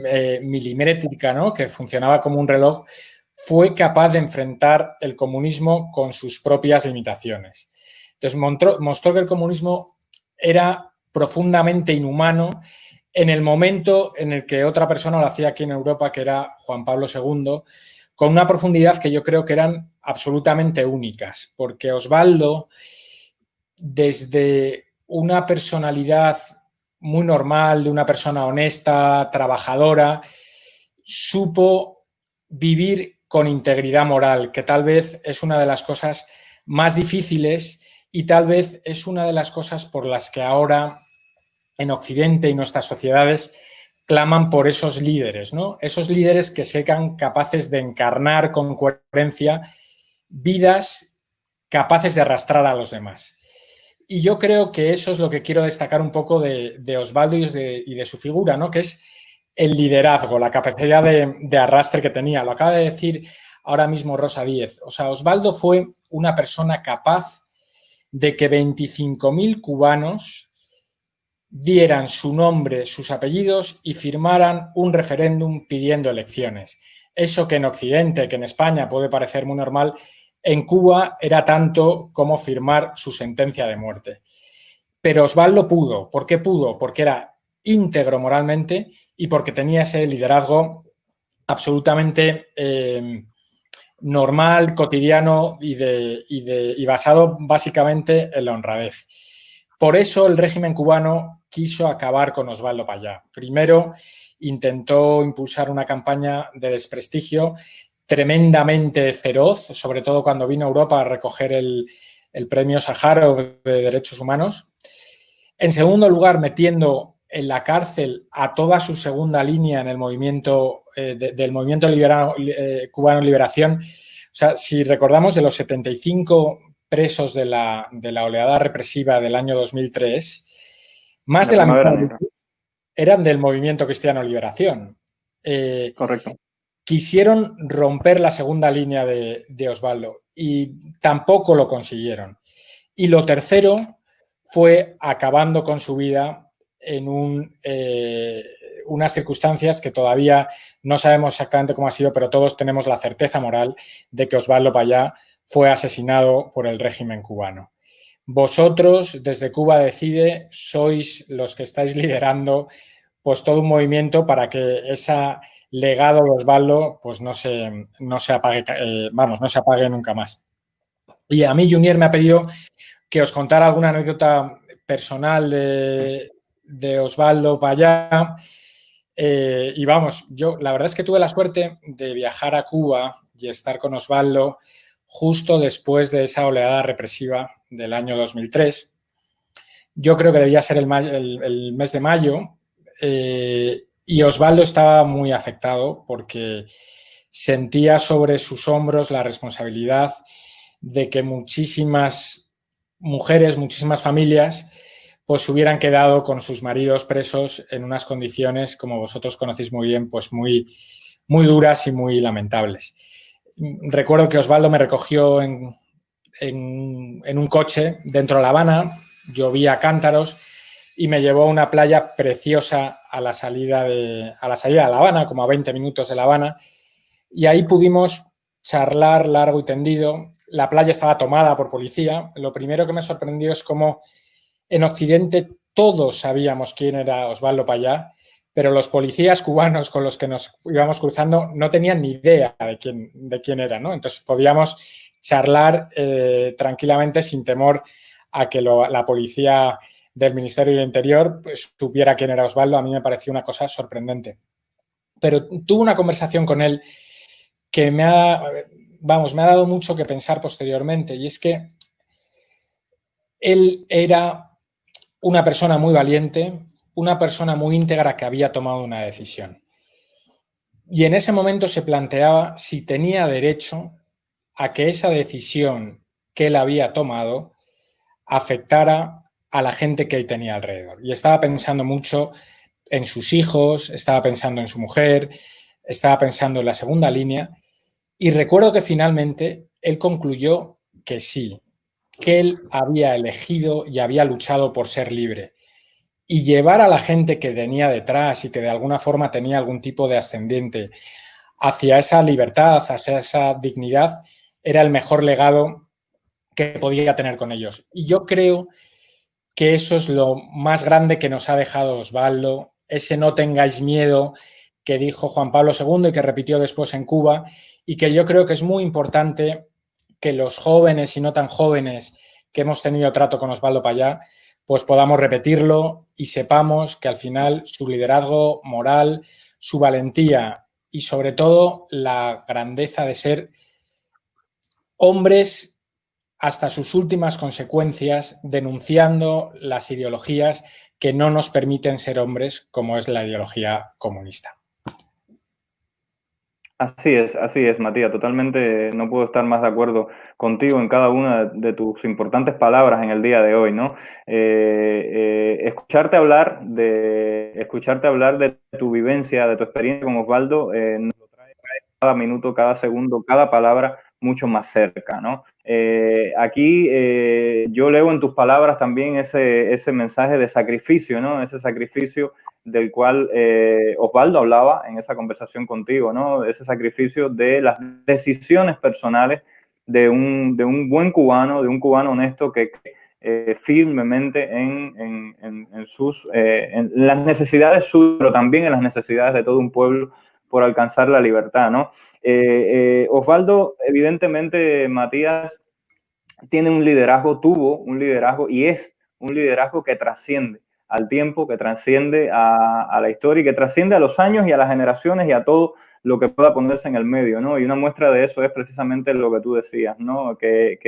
milimétrica, ¿no?, que funcionaba como un reloj, fue capaz de enfrentar el comunismo con sus propias limitaciones. Entonces mostró que el comunismo era profundamente inhumano en el momento en el que otra persona lo hacía aquí en Europa, que era Juan Pablo II, con una profundidad que yo creo que eran absolutamente únicas, porque Osvaldo, desde una personalidad muy normal, de una persona honesta, trabajadora, supo vivir con integridad moral, que tal vez es una de las cosas más difíciles y tal vez es una de las cosas por las que ahora en Occidente y nuestras sociedades claman por esos líderes, ¿no? Esos líderes que sean capaces de encarnar con coherencia vidas capaces de arrastrar a los demás. Y yo creo que eso es lo que quiero destacar un poco de Osvaldo y de su figura, ¿no?, que es el liderazgo, la capacidad de arrastre que tenía. Lo acaba de decir ahora mismo Rosa Díez. O sea, Osvaldo fue una persona capaz de que 25.000 cubanos dieran su nombre, sus apellidos y firmaran un referéndum pidiendo elecciones. Eso que en Occidente, que en España puede parecer muy normal, en Cuba era tanto como firmar su sentencia de muerte. Pero Osvaldo pudo. ¿Por qué pudo? Porque era íntegro moralmente y porque tenía ese liderazgo absolutamente normal, cotidiano y basado básicamente en la honradez. Por eso el régimen cubano quiso acabar con Osvaldo Payá. Primero, intentó impulsar una campaña de desprestigio tremendamente feroz, sobre todo cuando vino a Europa a recoger el premio Sájarov de Derechos Humanos. En segundo lugar, metiendo en la cárcel a toda su segunda línea en el movimiento del movimiento cubano de liberación. O sea, si recordamos, de los 75 presos de la oleada represiva del año 2003, más de la mitad eran del movimiento Cristiano Liberación. Correcto. Quisieron romper la segunda línea de Osvaldo y tampoco lo consiguieron. Y lo tercero fue acabando con su vida en unas circunstancias que todavía no sabemos exactamente cómo ha sido, pero todos tenemos la certeza moral de que Osvaldo Payá fue asesinado por el régimen cubano. Vosotros, desde Cuba Decide, sois los que estáis liderando pues todo un movimiento para que ese legado de Osvaldo pues no se apague, no se apague nunca más. Y a mí Junior me ha pedido que os contara alguna anécdota personal de Osvaldo Payá. Y vamos, yo la verdad es que tuve la suerte de viajar a Cuba y estar con Osvaldo justo después de esa oleada represiva del año 2003. Yo creo que debía ser el mes de mayo, y Osvaldo estaba muy afectado porque sentía sobre sus hombros la responsabilidad de que muchísimas mujeres, muchísimas familias, pues hubieran quedado con sus maridos presos en unas condiciones, como vosotros conocéis muy bien, pues muy, muy duras y muy lamentables. Recuerdo que Osvaldo me recogió en un coche dentro de La Habana, llovía cántaros y me llevó a una playa preciosa a la salida de La Habana, como a 20 minutos de La Habana, y ahí pudimos charlar largo y tendido. La playa estaba tomada por policía. Lo primero que me sorprendió es cómo en Occidente todos sabíamos quién era Osvaldo Payá, pero los policías cubanos con los que nos íbamos cruzando no tenían ni idea de quién era, ¿no? Entonces podíamos charlar tranquilamente sin temor a que la policía del Ministerio del Interior pues, supiera quién era Osvaldo. A mí me pareció una cosa sorprendente. pero tuve una conversación con él que me ha dado mucho que pensar posteriormente, y es que él era una persona muy valiente, una persona muy íntegra que había tomado una decisión. Y en ese momento se planteaba si tenía derecho a que esa decisión que él había tomado afectara a la gente que él tenía alrededor. Y estaba pensando mucho en sus hijos, estaba pensando en su mujer, estaba pensando en la segunda línea, y recuerdo que finalmente él concluyó que sí, que él había elegido y había luchado por ser libre. Y llevar a la gente que venía detrás y que de alguna forma tenía algún tipo de ascendiente hacia esa libertad, hacia esa dignidad, era el mejor legado que podía tener con ellos. Y yo creo que eso es lo más grande que nos ha dejado Osvaldo, ese no tengáis miedo que dijo Juan Pablo II y que repitió después en Cuba, y que yo creo que es muy importante que los jóvenes y no tan jóvenes que hemos tenido trato con Osvaldo Payá, pues podamos repetirlo y sepamos que al final su liderazgo moral, su valentía y sobre todo la grandeza de ser hombres hasta sus últimas consecuencias, denunciando las ideologías que no nos permiten ser hombres, como es la ideología comunista. Así es, Matías. Totalmente no puedo estar más de acuerdo contigo en cada una de tus importantes palabras en el día de hoy, ¿no? Escucharte hablar de tu vivencia, de tu experiencia con Osvaldo, nos lo trae cada minuto, cada segundo, cada palabra mucho más cerca, ¿no? Aquí yo leo en tus palabras también ese mensaje de sacrificio, ¿no? Ese sacrificio del cual Osvaldo hablaba en esa conversación contigo, ¿no? Ese sacrificio de las decisiones personales de un buen cubano, de un cubano honesto que firmemente en las necesidades suyas, pero también en las necesidades de todo un pueblo por alcanzar la libertad, ¿no? Osvaldo, evidentemente, Matías, tuvo un liderazgo y es un liderazgo que trasciende al tiempo, que trasciende a la historia y que trasciende a los años y a las generaciones y a todo lo que pueda ponerse en el medio, ¿no? Y una muestra de eso es precisamente lo que tú decías, ¿no? Que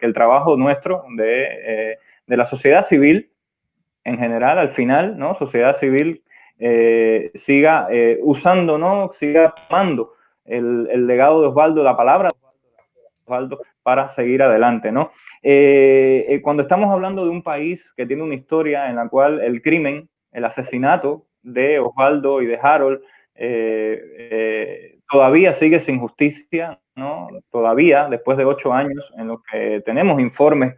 el trabajo nuestro de la sociedad civil en general, al final, ¿no? Sociedad civil siga usando, ¿no? Siga tomando el legado de Osvaldo, la palabra de Osvaldo para seguir adelante, ¿no? Cuando estamos hablando de un país que tiene una historia en la cual el crimen, el asesinato de Osvaldo y de Harold todavía sigue sin justicia, ¿no? Todavía, después de 8 años en los que tenemos informes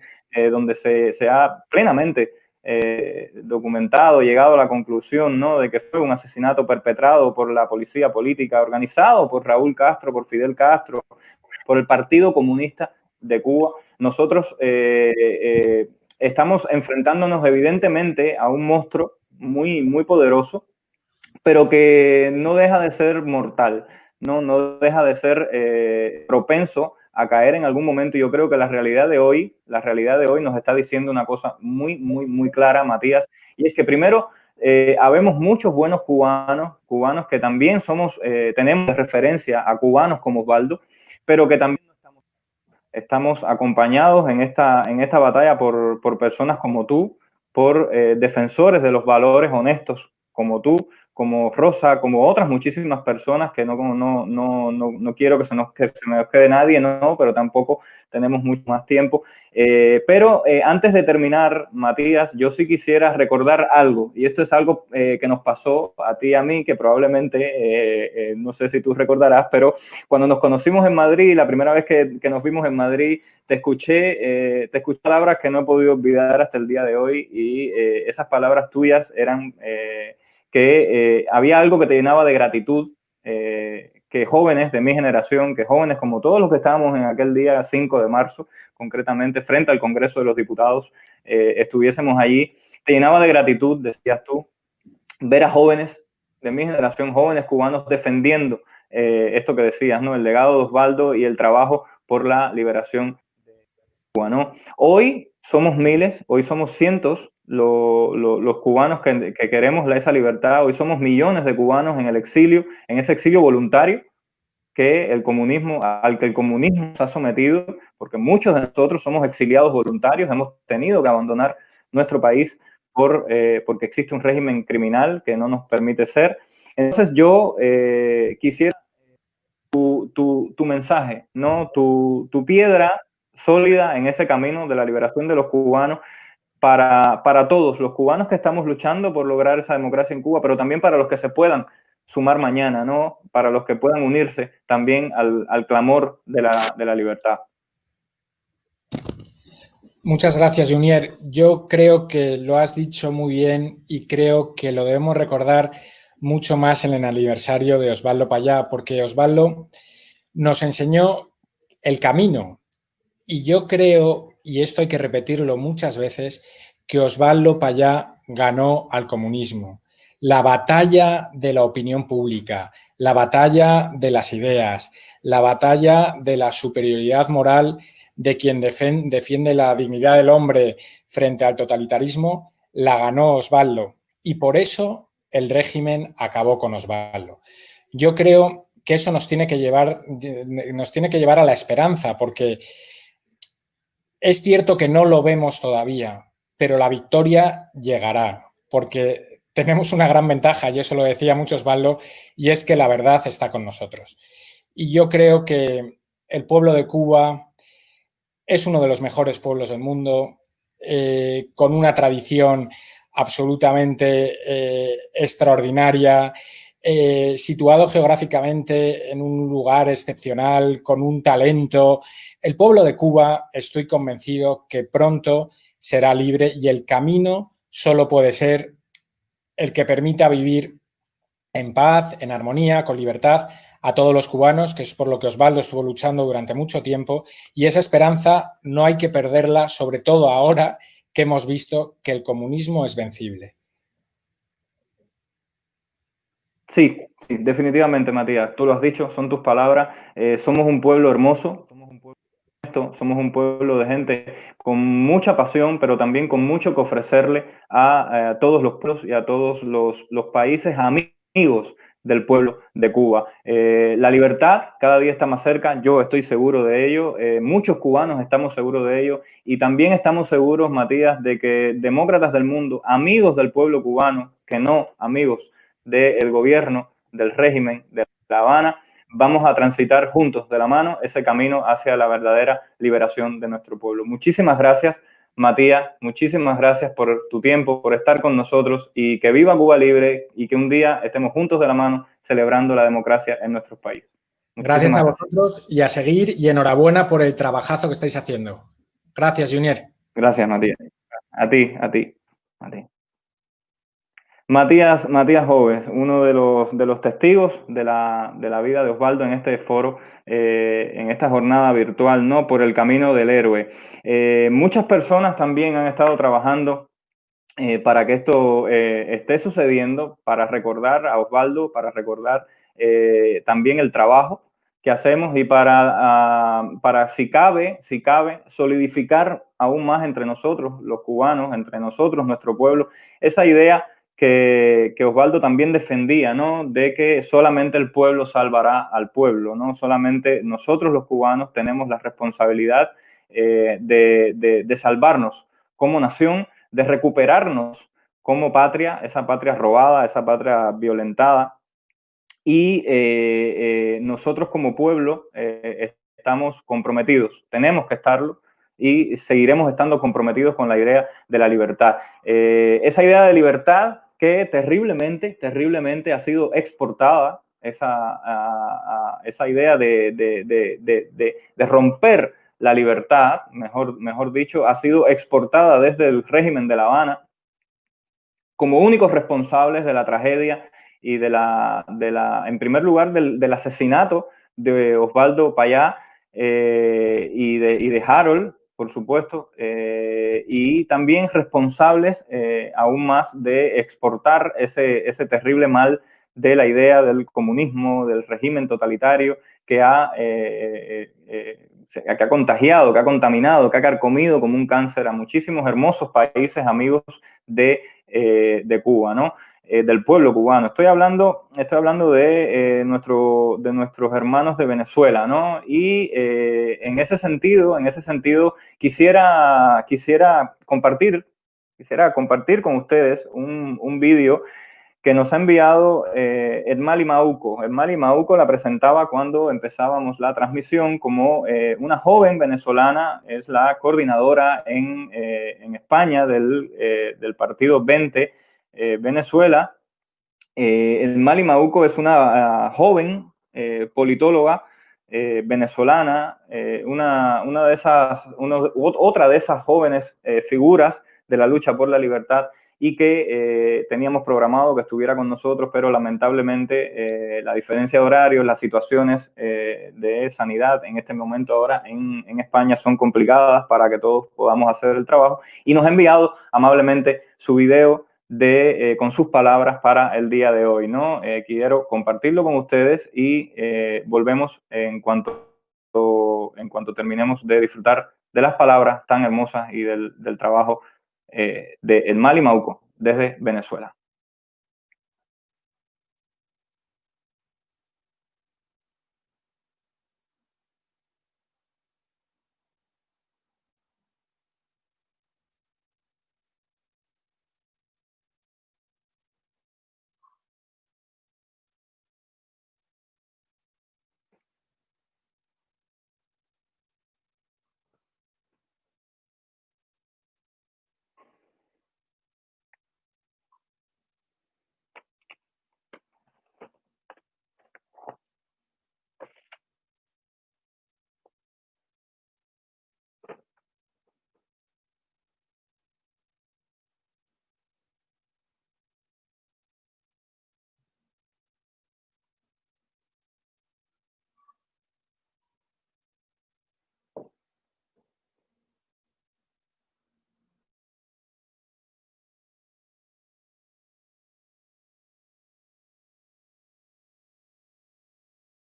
donde se ha plenamente documentado, llegado a la conclusión, ¿no? De que fue un asesinato perpetrado por la policía política, organizado por Raúl Castro, por Fidel Castro, por el Partido Comunista de Cuba. Nosotros estamos enfrentándonos evidentemente a un monstruo muy, muy poderoso, pero que no deja de ser mortal, no deja de ser propenso a caer en algún momento. Y yo creo que la realidad de hoy nos está diciendo una cosa muy, muy, muy clara, Matías, y es que primero habemos muchos buenos cubanos que también tenemos referencia a cubanos como Osvaldo, pero que también estamos acompañados en esta batalla por personas como tú, por defensores de los valores honestos como tú, como Rosa, como otras muchísimas personas que no quiero que se me quede nadie, no, pero tampoco tenemos mucho más tiempo. Pero antes de terminar, Matías, yo sí quisiera recordar algo, y esto es algo que nos pasó a ti y a mí, que probablemente, no sé si tú recordarás, pero cuando nos conocimos en Madrid, la primera vez que nos vimos en Madrid, te escuché palabras que no he podido olvidar hasta el día de hoy, y esas palabras tuyas eran que había algo que te llenaba de gratitud, que jóvenes de mi generación, que jóvenes como todos los que estábamos en aquel día 5 de marzo, concretamente frente al Congreso de los Diputados, estuviésemos allí. Te llenaba de gratitud, decías tú, ver a jóvenes de mi generación, jóvenes cubanos defendiendo esto que decías, ¿no? El legado de Osvaldo y el trabajo por la liberación de Cuba, ¿no? Hoy somos miles, hoy somos cientos los cubanos que queremos esa libertad, hoy somos millones de cubanos en el exilio, en ese exilio voluntario al que el comunismo nos ha sometido, porque muchos de nosotros somos exiliados voluntarios, hemos tenido que abandonar nuestro país porque existe un régimen criminal que no nos permite ser. Entonces yo quisiera tu mensaje, ¿no? Tu piedra sólida en ese camino de la liberación de los cubanos para todos los cubanos que estamos luchando por lograr esa democracia en Cuba, pero también para los que se puedan sumar mañana, ¿no? Para los que puedan unirse también al clamor de la libertad. Muchas gracias, Junier. Yo creo que lo has dicho muy bien y creo que lo debemos recordar mucho más en el aniversario de Osvaldo Payá, porque Osvaldo nos enseñó el camino. Y yo creo, y esto hay que repetirlo muchas veces, que Osvaldo Payá ganó al comunismo. La batalla de la opinión pública, la batalla de las ideas, la batalla de la superioridad moral de quien defiende la dignidad del hombre frente al totalitarismo, la ganó Osvaldo. Y por eso el régimen acabó con Osvaldo. Yo creo que eso nos tiene que llevar a la esperanza, porque es cierto que no lo vemos todavía, pero la victoria llegará, porque tenemos una gran ventaja, y eso lo decía mucho Osvaldo, y es que la verdad está con nosotros. Y yo creo que el pueblo de Cuba es uno de los mejores pueblos del mundo, con una tradición absolutamente extraordinaria, situado geográficamente en un lugar excepcional, con un talento. El pueblo de Cuba, estoy convencido que pronto será libre y el camino solo puede ser el que permita vivir en paz, en armonía, con libertad a todos los cubanos, que es por lo que Osvaldo estuvo luchando durante mucho tiempo, y esa esperanza no hay que perderla, sobre todo ahora que hemos visto que el comunismo es vencible. Sí, sí, definitivamente, Matías. Tú lo has dicho, son tus palabras. Somos un pueblo hermoso, somos un pueblo de gente con mucha pasión, pero también con mucho que ofrecerle a todos los pueblos y a todos los países amigos del pueblo de Cuba. La libertad cada día está más cerca, yo estoy seguro de ello, muchos cubanos estamos seguros de ello, y también estamos seguros, Matías, de que demócratas del mundo, amigos del pueblo cubano, que no amigos del gobierno, del régimen de La Habana, vamos a transitar juntos de la mano ese camino hacia la verdadera liberación de nuestro pueblo. Muchísimas gracias, Matías, muchísimas gracias por tu tiempo, por estar con nosotros, y que viva Cuba libre y que un día estemos juntos de la mano celebrando la democracia en nuestros países. Gracias a vosotros y a seguir, y enhorabuena por el trabajazo que estáis haciendo. Gracias, Junier. Gracias, Matías. A ti. Matías Joves, uno de los testigos de la vida de Osvaldo en este foro, en esta jornada virtual, ¿no? Por el camino del héroe. Muchas personas también han estado trabajando para que esto esté sucediendo, para recordar a Osvaldo, para recordar también el trabajo que hacemos, y para si cabe, solidificar aún más entre nosotros, los cubanos, entre nosotros, nuestro pueblo, esa idea que Osvaldo también defendía, ¿no? De que solamente el pueblo salvará al pueblo, ¿no? Solamente nosotros los cubanos tenemos la responsabilidad de salvarnos como nación, de recuperarnos como patria, esa patria robada, esa patria violentada. Y nosotros como pueblo estamos comprometidos, tenemos que estarlo, y seguiremos estando comprometidos con la idea de la libertad. Esa idea de libertad que terriblemente ha sido exportada, esa idea de romper la libertad, mejor dicho, ha sido exportada desde el régimen de La Habana como únicos responsables de la tragedia y en primer lugar, del asesinato de Osvaldo Payá y de Harold, por supuesto, y también responsables aún más de exportar ese terrible mal de la idea del comunismo, del régimen totalitario que ha que ha contagiado, que ha contaminado, que ha carcomido como un cáncer a muchísimos hermosos países amigos de Cuba, ¿no? Del pueblo cubano. Estoy hablando de nuestros hermanos de Venezuela, ¿no? Y en ese sentido, quisiera compartir con ustedes un vídeo que nos ha enviado Edmali Mauco. Edmali Mauco la presentaba cuando empezábamos la transmisión como una joven venezolana, es la coordinadora en España del partido 20 Venezuela. Edmali Mauco es una joven politóloga venezolana, otra de esas jóvenes figuras de la lucha por la libertad, y que teníamos programado que estuviera con nosotros, pero lamentablemente la diferencia de horarios, las situaciones de sanidad en este momento ahora en España son complicadas para que todos podamos hacer el trabajo, y nos ha enviado amablemente su video con sus palabras para el día de hoy, ¿no? Quiero compartirlo con ustedes y volvemos en cuanto terminemos de disfrutar de las palabras tan hermosas y del trabajo de Edmali Mauco desde Venezuela.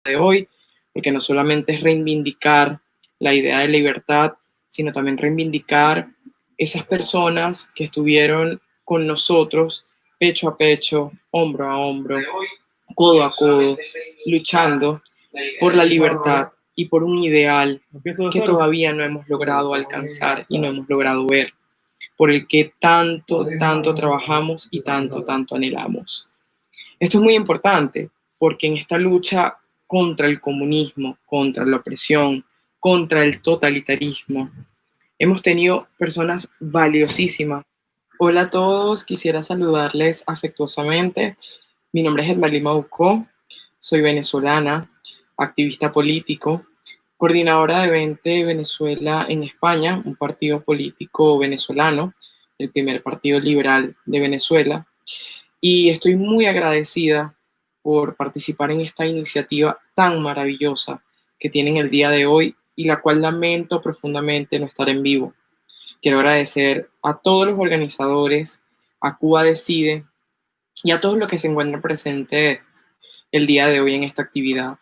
De hoy, porque no solamente es reivindicar la idea de libertad, sino también reivindicar esas personas que estuvieron con nosotros pecho a pecho, hombro a hombro, codo a codo, luchando por la libertad y por un ideal que todavía no hemos logrado alcanzar y no hemos logrado ver, por el que tanto, tanto trabajamos y tanto, tanto anhelamos. Esto es muy importante porque en esta lucha contra el comunismo, contra la opresión, contra el totalitarismo, hemos tenido personas valiosísimas. Hola a todos, quisiera saludarles afectuosamente. Mi nombre es Edmali Mauco, soy venezolana, activista político, coordinadora de 20 Venezuela en España, un partido político venezolano, el primer partido liberal de Venezuela. Y estoy muy agradecida por participar en esta iniciativa tan maravillosa que tienen el día de hoy y la cual lamento profundamente no estar en vivo. Quiero agradecer a todos los organizadores, a Cuba Decide y a todos los que se encuentran presentes el día de hoy en esta actividad.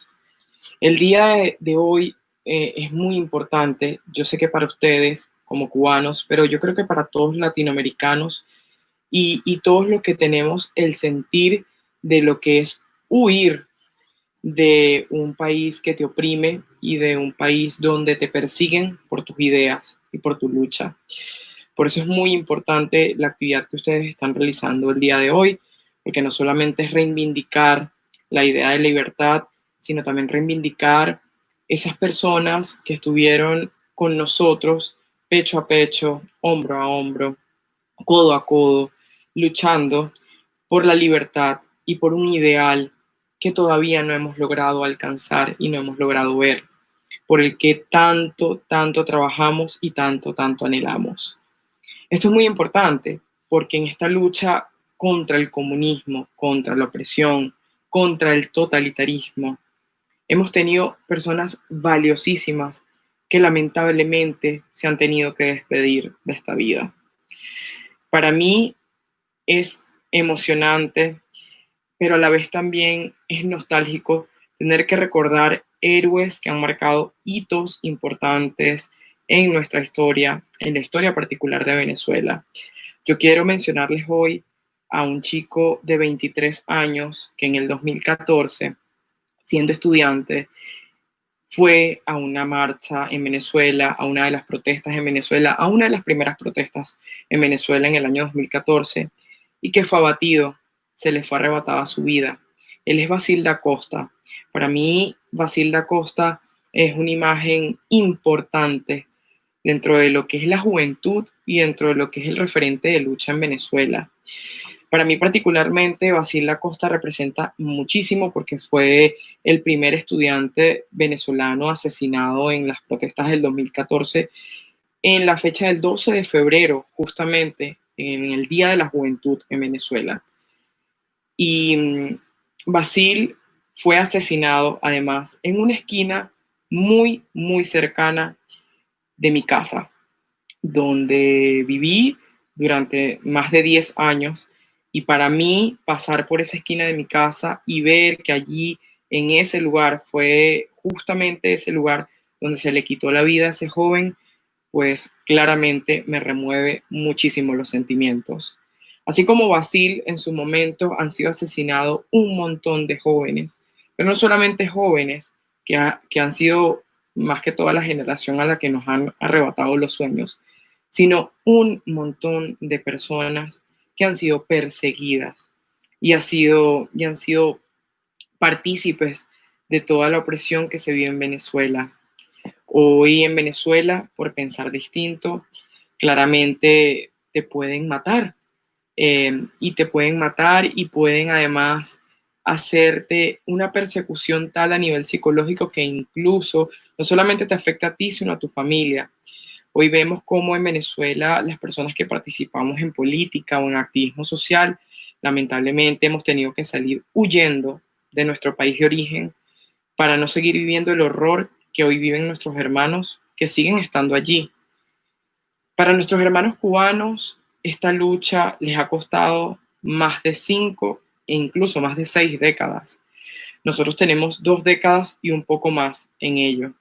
El día de hoy es muy importante, yo sé que para ustedes como cubanos, pero yo creo que para todos los latinoamericanos y todos los que tenemos el sentir de lo que es huir de un país que te oprime y de un país donde te persiguen por tus ideas y por tu lucha. Por eso es muy importante la actividad que ustedes están realizando el día de hoy, porque no solamente es reivindicar la idea de libertad, sino también reivindicar esas personas que estuvieron con nosotros pecho a pecho, hombro a hombro, codo a codo, luchando por la libertad y por un ideal que todavía no hemos logrado alcanzar y no hemos logrado ver, por el que tanto, tanto trabajamos y tanto, tanto anhelamos. Esto es muy importante porque en esta lucha contra el comunismo, contra la opresión, contra el totalitarismo, hemos tenido personas valiosísimas que lamentablemente se han tenido que despedir de esta vida. Para mí es emocionante, pero a la vez también es nostálgico tener que recordar héroes que han marcado hitos importantes en nuestra historia, en la historia particular de Venezuela. Yo quiero mencionarles hoy a un chico de 23 años que en el 2014, siendo estudiante, fue a una marcha en Venezuela, a una de las protestas en Venezuela, a una de las primeras protestas en Venezuela en el año 2014, y que fue abatido, se le fue arrebatada su vida. Él es Basil da Costa. Para mí, Basil da Costa es una imagen importante dentro de lo que es la juventud y dentro de lo que es el referente de lucha en Venezuela. Para mí particularmente, Basil da Costa representa muchísimo porque fue el primer estudiante venezolano asesinado en las protestas del 2014 en la fecha del 12 de febrero, justamente en el Día de la Juventud en Venezuela. Y Basil fue asesinado además en una esquina muy, muy cercana de mi casa, donde viví durante más de 10 años. Y para mí, pasar por esa esquina de mi casa y ver que allí, en ese lugar, fue justamente ese lugar donde se le quitó la vida a ese joven, pues claramente me remueve muchísimo los sentimientos. Así como Basil, en su momento han sido asesinados un montón de jóvenes, pero no solamente jóvenes, que han sido más que toda la generación a la que nos han arrebatado los sueños, sino un montón de personas que han sido perseguidas y han sido partícipes de toda la opresión que se vive en Venezuela. Hoy en Venezuela, por pensar distinto, claramente te pueden matar, y te pueden matar y pueden además hacerte una persecución tal a nivel psicológico que incluso no solamente te afecta a ti, sino a tu familia. Hoy vemos cómo en Venezuela las personas que participamos en política o en activismo social, lamentablemente hemos tenido que salir huyendo de nuestro país de origen para no seguir viviendo el horror que hoy viven nuestros hermanos que siguen estando allí. Para nuestros hermanos cubanos, esta lucha les ha costado más de 5 e incluso más de 6 décadas. Nosotros tenemos 2 décadas y un poco más en ello.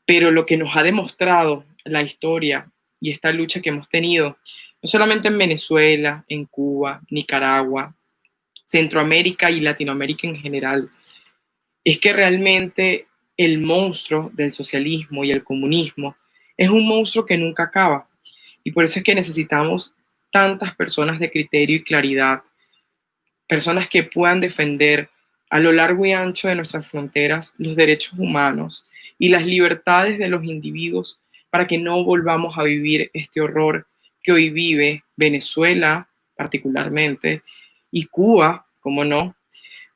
Pero lo que nos ha demostrado la historia y esta lucha que hemos tenido, no solamente en Venezuela, en Cuba, Nicaragua, Centroamérica y Latinoamérica en general, es que realmente el monstruo del socialismo y el comunismo es un monstruo que nunca acaba. Y por eso es que necesitamos tantas personas de criterio y claridad, personas que puedan defender a lo largo y ancho de nuestras fronteras los derechos humanos y las libertades de los individuos para que no volvamos a vivir este horror que hoy vive Venezuela particularmente y Cuba, como no,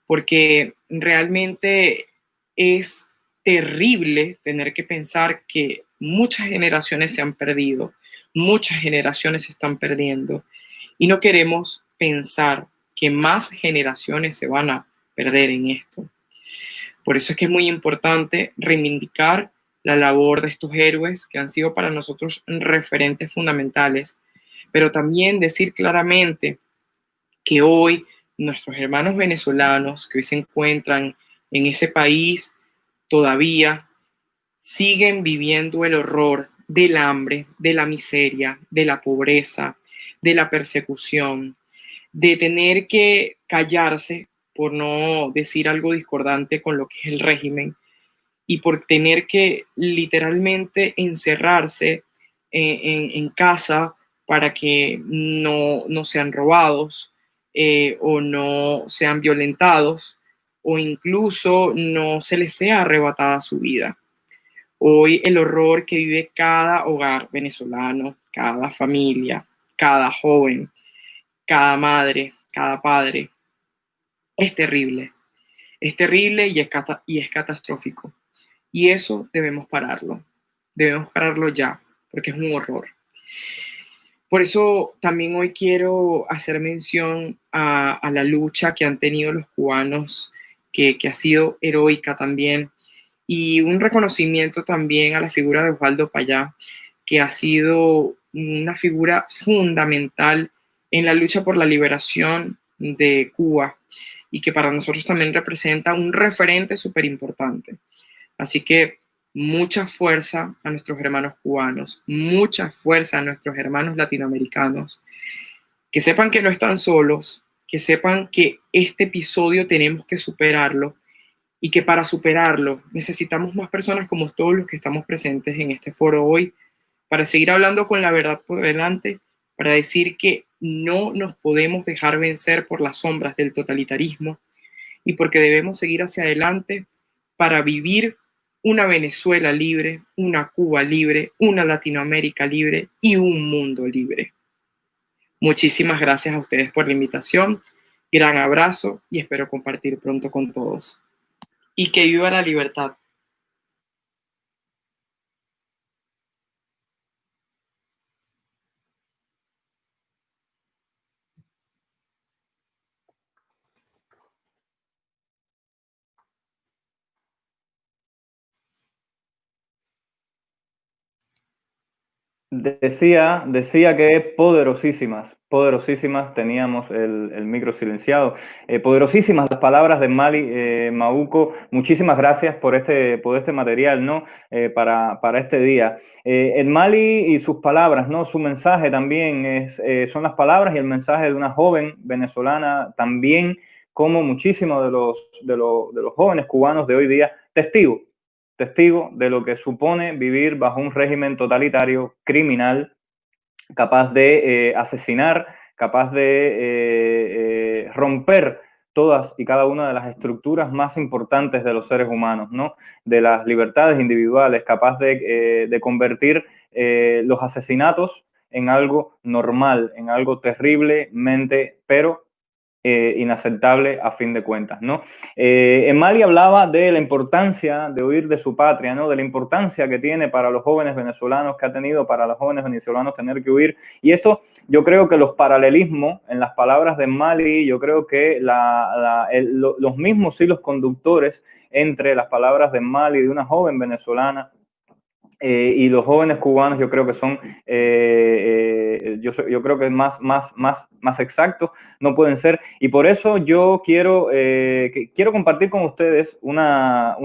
porque realmente es terrible tener que pensar que muchas generaciones se han perdido, muchas generaciones se están perdiendo y no queremos pensar que más generaciones se van a perder en esto. Por eso es que es muy importante reivindicar la labor de estos héroes que han sido para nosotros referentes fundamentales, pero también decir claramente que hoy nuestros hermanos venezolanos que hoy se encuentran en ese país todavía siguen viviendo el horror del hambre, de la miseria, de la pobreza, de la persecución, de tener que callarse por no decir algo discordante con lo que es el régimen y por tener que literalmente encerrarse en casa para que no sean robados, o no sean violentados o incluso no se les sea arrebatada su vida. Hoy el horror que vive cada hogar venezolano, cada familia, cada joven, cada madre, cada padre, es terrible y es catastrófico. Y eso debemos pararlo ya, porque es un horror. Por eso también hoy quiero hacer mención a la lucha que han tenido los cubanos, que ha sido heroica también, y un reconocimiento también a la figura de Osvaldo Payá, que ha sido una figura fundamental en la lucha por la liberación de Cuba y que para nosotros también representa un referente súper importante. Así que mucha fuerza a nuestros hermanos cubanos, mucha fuerza a nuestros hermanos latinoamericanos, que sepan que no están solos, que sepan que este episodio tenemos que superarlo y que para superarlo necesitamos más personas como todos los que estamos presentes en este foro hoy para seguir hablando con la verdad por delante, para decir que no nos podemos dejar vencer por las sombras del totalitarismo y porque debemos seguir hacia adelante para vivir una Venezuela libre, una Cuba libre, una Latinoamérica libre y un mundo libre. Muchísimas gracias a ustedes por la invitación, gran abrazo y espero compartir pronto con todos. Y que viva la libertad. Decía que poderosísimas, teníamos el micro silenciado, poderosísimas las palabras de Mali Mauco. Muchísimas gracias por este material, ¿no? Para este día. El Mali y sus palabras, ¿no? Su mensaje también son las palabras y el mensaje de una joven venezolana, también como muchísimos de los jóvenes cubanos de hoy día, testigo de lo que supone vivir bajo un régimen totalitario, criminal, capaz de asesinar, capaz de romper todas y cada una de las estructuras más importantes de los seres humanos, ¿no? De las libertades individuales, capaz de convertir los asesinatos en algo normal, en algo terriblemente, pero inaceptable a fin de cuentas, ¿no? Mali hablaba de la importancia de huir de su patria, ¿no? De la importancia que tiene para los jóvenes venezolanos, que ha tenido para los jóvenes venezolanos tener que huir. Y esto, yo creo que los paralelismos en las palabras de Mali, yo creo que los mismos hilos conductores entre las palabras de Mali, de una joven venezolana, y los jóvenes cubanos, yo creo que son, yo creo que más exactos no pueden ser. Y por eso yo quiero compartir con ustedes unas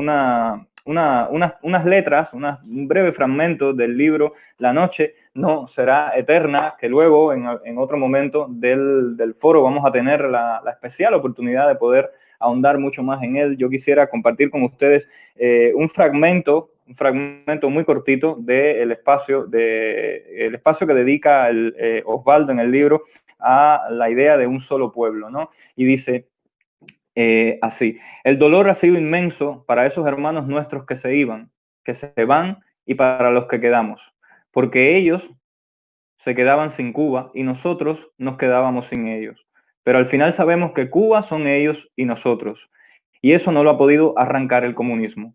letras, un breve fragmento del libro La noche no será eterna, que luego en otro momento del foro vamos a tener la especial oportunidad de poder ahondar mucho más en él. Yo quisiera compartir con ustedes un fragmento muy cortito del espacio que dedica Osvaldo en el libro a la idea de un solo pueblo, ¿no? Y dice así: el dolor ha sido inmenso para esos hermanos nuestros que se iban, que se van, y para los que quedamos, porque ellos se quedaban sin Cuba y nosotros nos quedábamos sin ellos. Pero al final sabemos que Cuba son ellos y nosotros, y eso no lo ha podido arrancar el comunismo.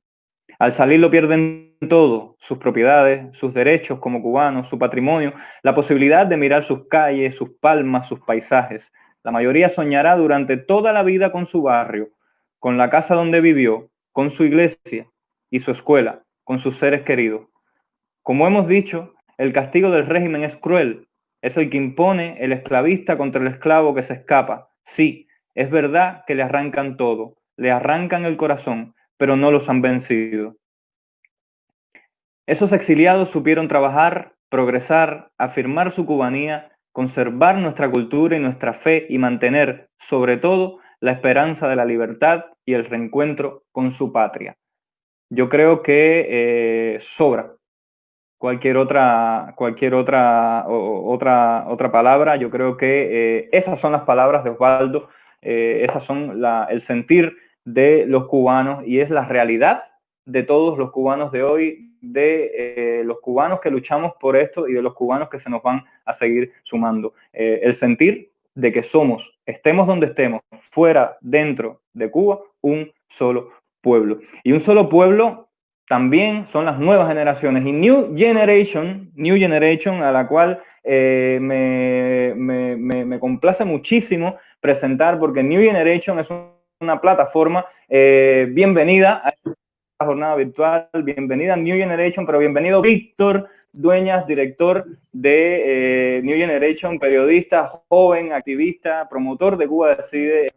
Al salir lo pierden todo, sus propiedades, sus derechos como cubanos, su patrimonio, la posibilidad de mirar sus calles, sus palmas, sus paisajes. La mayoría soñará durante toda la vida con su barrio, con la casa donde vivió, con su iglesia y su escuela, con sus seres queridos. Como hemos dicho, el castigo del régimen es cruel. Es el que impone el esclavista contra el esclavo que se escapa. Sí, es verdad que le arrancan todo, le arrancan el corazón, pero no los han vencido. Esos exiliados supieron trabajar, progresar, afirmar su cubanía, conservar nuestra cultura y nuestra fe y mantener, sobre todo, la esperanza de la libertad y el reencuentro con su patria. Yo creo que sobra cualquier otra palabra. Yo creo que esas son las palabras de Osvaldo, esas son el sentir de los cubanos y es la realidad de todos los cubanos de hoy, de los cubanos que luchamos por esto y de los cubanos que se nos van a seguir sumando. El sentir de que somos, estemos donde estemos, fuera, dentro de Cuba, un solo pueblo. Y un solo pueblo también son las nuevas generaciones y New Generation, a la cual me complace muchísimo presentar, porque New Generation es una plataforma. Bienvenida a esta jornada virtual, bienvenida a New Generation, pero bienvenido Víctor Dueñas, director de New Generation, periodista, joven, activista, promotor de Cuba Decide,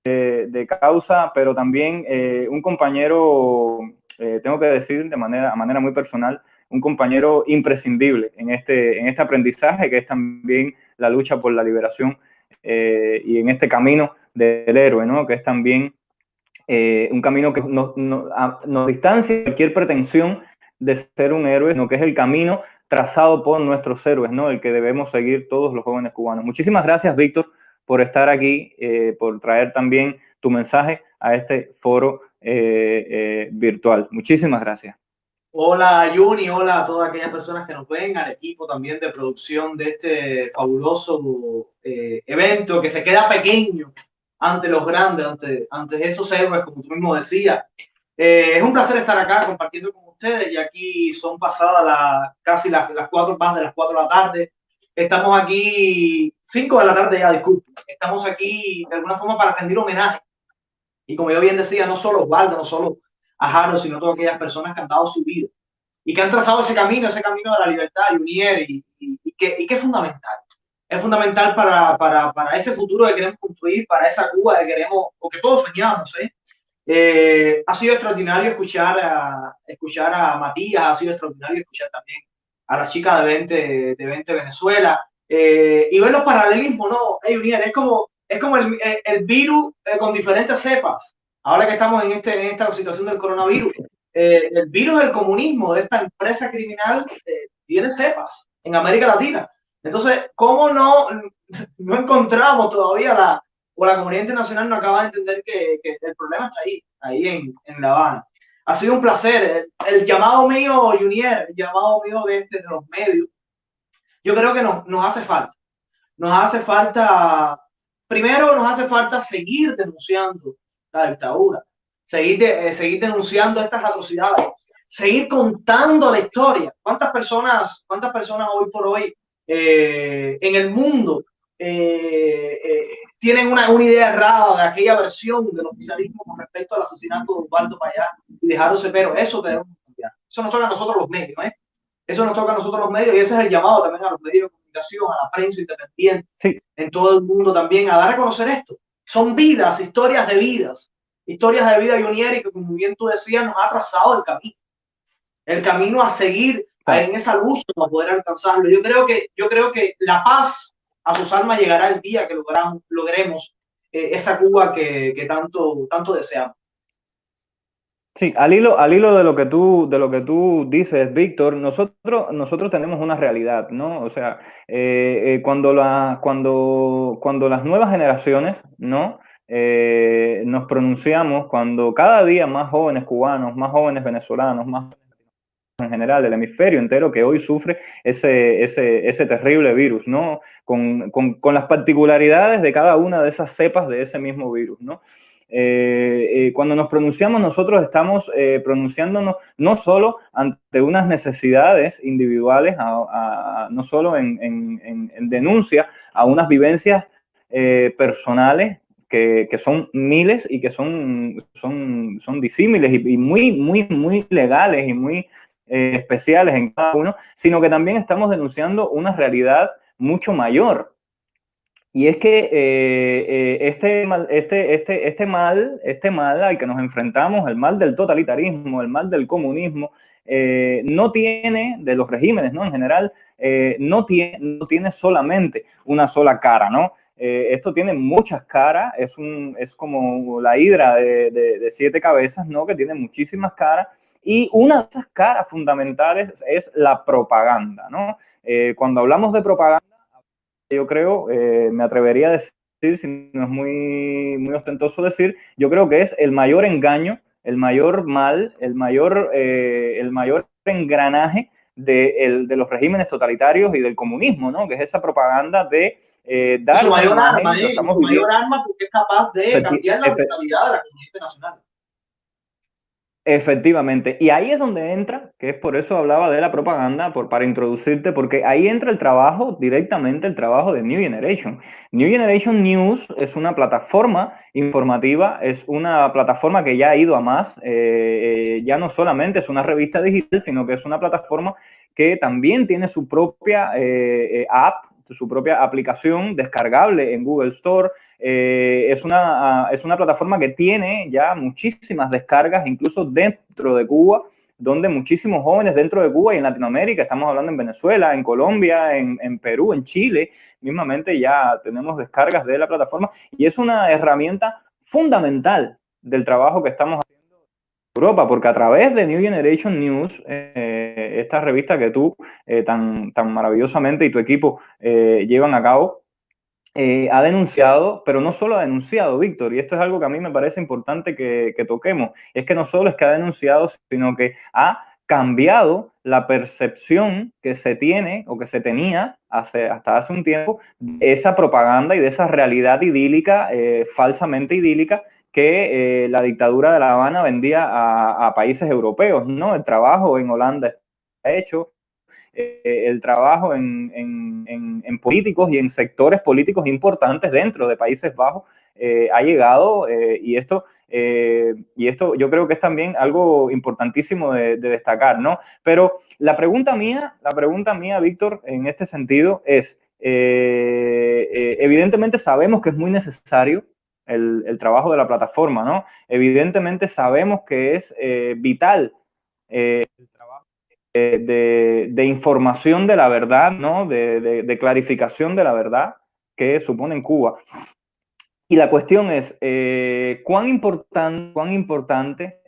de causa, pero también un compañero, tengo que decir de manera muy personal, un compañero imprescindible en este aprendizaje que es también la lucha por la liberación y en este camino del héroe, ¿no? Que es también un camino que nos distancia de cualquier pretensión de ser un héroe, sino que es el camino trazado por nuestros héroes, ¿no? El que debemos seguir todos los jóvenes cubanos. Muchísimas gracias, Víctor, por estar aquí, por traer también tu mensaje a este foro virtual. Muchísimas gracias. Hola Juni, hola a todas aquellas personas que nos ven, al equipo también de producción de este fabuloso evento que se queda pequeño ante los grandes, ante esos héroes, como tú mismo decías. Es un placer estar acá compartiendo con ustedes y aquí son pasadas casi las 4, más de las 4 de la tarde. Estamos aquí, 5 de la tarde ya, disculpe. Estamos aquí de alguna forma para rendir homenaje. Y como yo bien decía, no solo Osvaldo, no solo a Harold, sino todas aquellas personas que han dado su vida y que han trazado ese camino de la libertad, Junier, y que es fundamental. Es fundamental para ese futuro que queremos construir, para esa Cuba que queremos, o que todos soñamos, ha sido extraordinario escuchar a Matías, ha sido extraordinario escuchar también a la chica de 20 Venezuela, y ver los paralelismos, ¿no? Junier, es como el virus con diferentes cepas. Ahora que estamos en esta situación del coronavirus, el virus del comunismo, de esta empresa criminal, tiene cepas en América Latina. Entonces, ¿cómo no encontramos todavía la comunidad internacional no acaba de entender que el problema está ahí en La Habana? Ha sido un placer. El llamado mío, Junier, el llamado mío de los medios, yo creo que nos hace falta. Nos hace falta, primero nos hace falta seguir denunciando la dictadura, seguir denunciando estas atrocidades, seguir contando la historia. ¿Cuántas personas hoy por hoy en el mundo tienen una idea errada de aquella versión del oficialismo con respecto al asesinato de Osvaldo Payá y de Harold Cepero? Eso debemos cambiar. Eso nos toca a nosotros los medios, Eso nos toca a nosotros los medios y ese es el llamado también a los medios de comunicación, a la prensa independiente, sí, en todo el mundo también, a dar a conocer esto. Son vidas, historias de vida, Junier, y que como bien tú decías, nos ha trazado el camino a seguir en esa lucha para poder alcanzarlo. Yo creo que la paz a sus almas llegará el día que logremos esa Cuba que tanto deseamos. Sí, al hilo de lo que tú dices, Víctor, nosotros tenemos una realidad, ¿no? O sea, cuando las nuevas generaciones, ¿no? Nos pronunciamos, cuando cada día más jóvenes cubanos, más jóvenes venezolanos, más en general, el hemisferio entero que hoy sufre ese terrible virus, ¿no? Con las particularidades de cada una de esas cepas de ese mismo virus, ¿no? Cuando nos pronunciamos, nosotros estamos pronunciándonos no solo ante unas necesidades individuales, no solo en denuncia a unas vivencias personales que son miles y que son disímiles y muy legales y muy especiales en cada uno, sino que también estamos denunciando una realidad mucho mayor. Y es que este mal al que nos enfrentamos, el mal del totalitarismo, el mal del comunismo, no tiene, de los regímenes, ¿no? En general, no tiene solamente una sola cara, ¿no? Esto tiene muchas caras, es como la hidra de 7 cabezas, ¿no? Que tiene muchísimas caras. Y una de esas caras fundamentales es la propaganda, ¿no? Cuando hablamos de propaganda, yo creo, me atrevería a decir, si no es muy ostentoso decir, yo creo que es el mayor engaño, el mayor mal, el mayor engranaje de los regímenes totalitarios y del comunismo, ¿no? Que es esa propaganda de dar su mayor imagen, mayor arma porque es capaz de cambiar la mentalidad de la comunidad internacional. Efectivamente, y ahí es donde entra, que es por eso hablaba de la propaganda, para introducirte, porque ahí entra directamente el trabajo de New Generation. New Generation News es una plataforma informativa, es una plataforma que ya ha ido a más, ya no solamente es una revista digital, sino que es una plataforma que también tiene su propia app, su propia aplicación descargable en Google Store. Es una plataforma que tiene ya muchísimas descargas, incluso dentro de Cuba, donde muchísimos jóvenes dentro de Cuba y en Latinoamérica, estamos hablando en Venezuela, en Colombia, en Perú, en Chile, mismamente ya tenemos descargas de la plataforma y es una herramienta fundamental del trabajo que estamos haciendo en Europa, porque a través de New Generation News, esta revista que tú tan maravillosamente y tu equipo llevan a cabo, ha denunciado, pero no solo ha denunciado, Víctor, y esto es algo que a mí me parece importante que toquemos, es que no solo es que ha denunciado, sino que ha cambiado la percepción que se tiene o que se tenía hasta hace un tiempo de esa propaganda y de esa realidad idílica, falsamente idílica, que la dictadura de La Habana vendía a países europeos, ¿no? El trabajo en Holanda está hecho, el trabajo en políticos y en sectores políticos importantes dentro de Países Bajos ha llegado y esto yo creo que es también algo importantísimo de destacar, ¿no? Pero la pregunta mía, Víctor, en este sentido es, evidentemente sabemos que es muy necesario el trabajo de la plataforma, ¿no? Evidentemente sabemos que es vital el trabajo de información de la verdad, ¿no? De clarificación de la verdad que supone en Cuba. Y la cuestión es, ¿cuán importante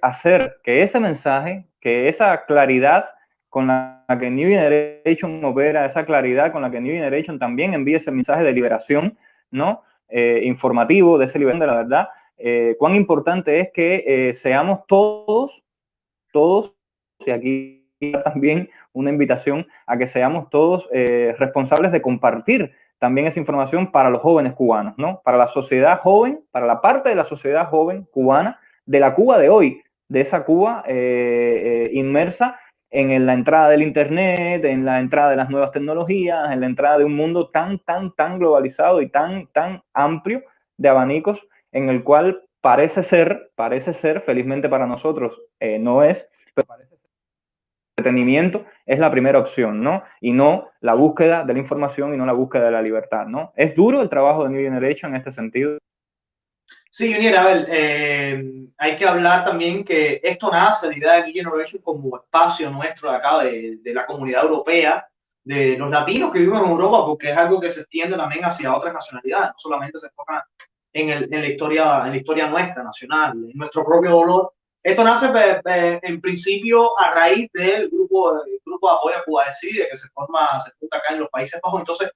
hacer que ese mensaje, que esa claridad con la que New Generation opera, esa claridad con la que New Generation también envía ese mensaje de liberación, ¿no? Informativo, de esa liberación de la verdad, cuán importante es que seamos todos, y aquí también una invitación a que seamos todos responsables de compartir también esa información para los jóvenes cubanos, ¿no? Para la sociedad joven, para la parte de la sociedad joven cubana, de la Cuba de hoy, de esa Cuba inmersa en la entrada del Internet, en la entrada de las nuevas tecnologías, en la entrada de un mundo tan globalizado y tan amplio de abanicos, en el cual parece ser, felizmente para nosotros no es, pero parece ser, el entretenimiento es la primera opción, ¿no? Y no la búsqueda de la información y no la búsqueda de la libertad, ¿no? ¿Es duro el trabajo de New Generation en este sentido? Sí, Junior, a ver, hay que hablar también que esto nace, la idea de New Generation como espacio nuestro de acá, de la comunidad europea, de los latinos que viven en Europa, porque es algo que se extiende también hacia otras nacionalidades, no solamente se enfoca en la historia nuestra, nacional, en nuestro propio dolor. Esto nace en principio a raíz del grupo de apoyo a Cuba Decide, que se junta acá en los Países Bajos. Entonces,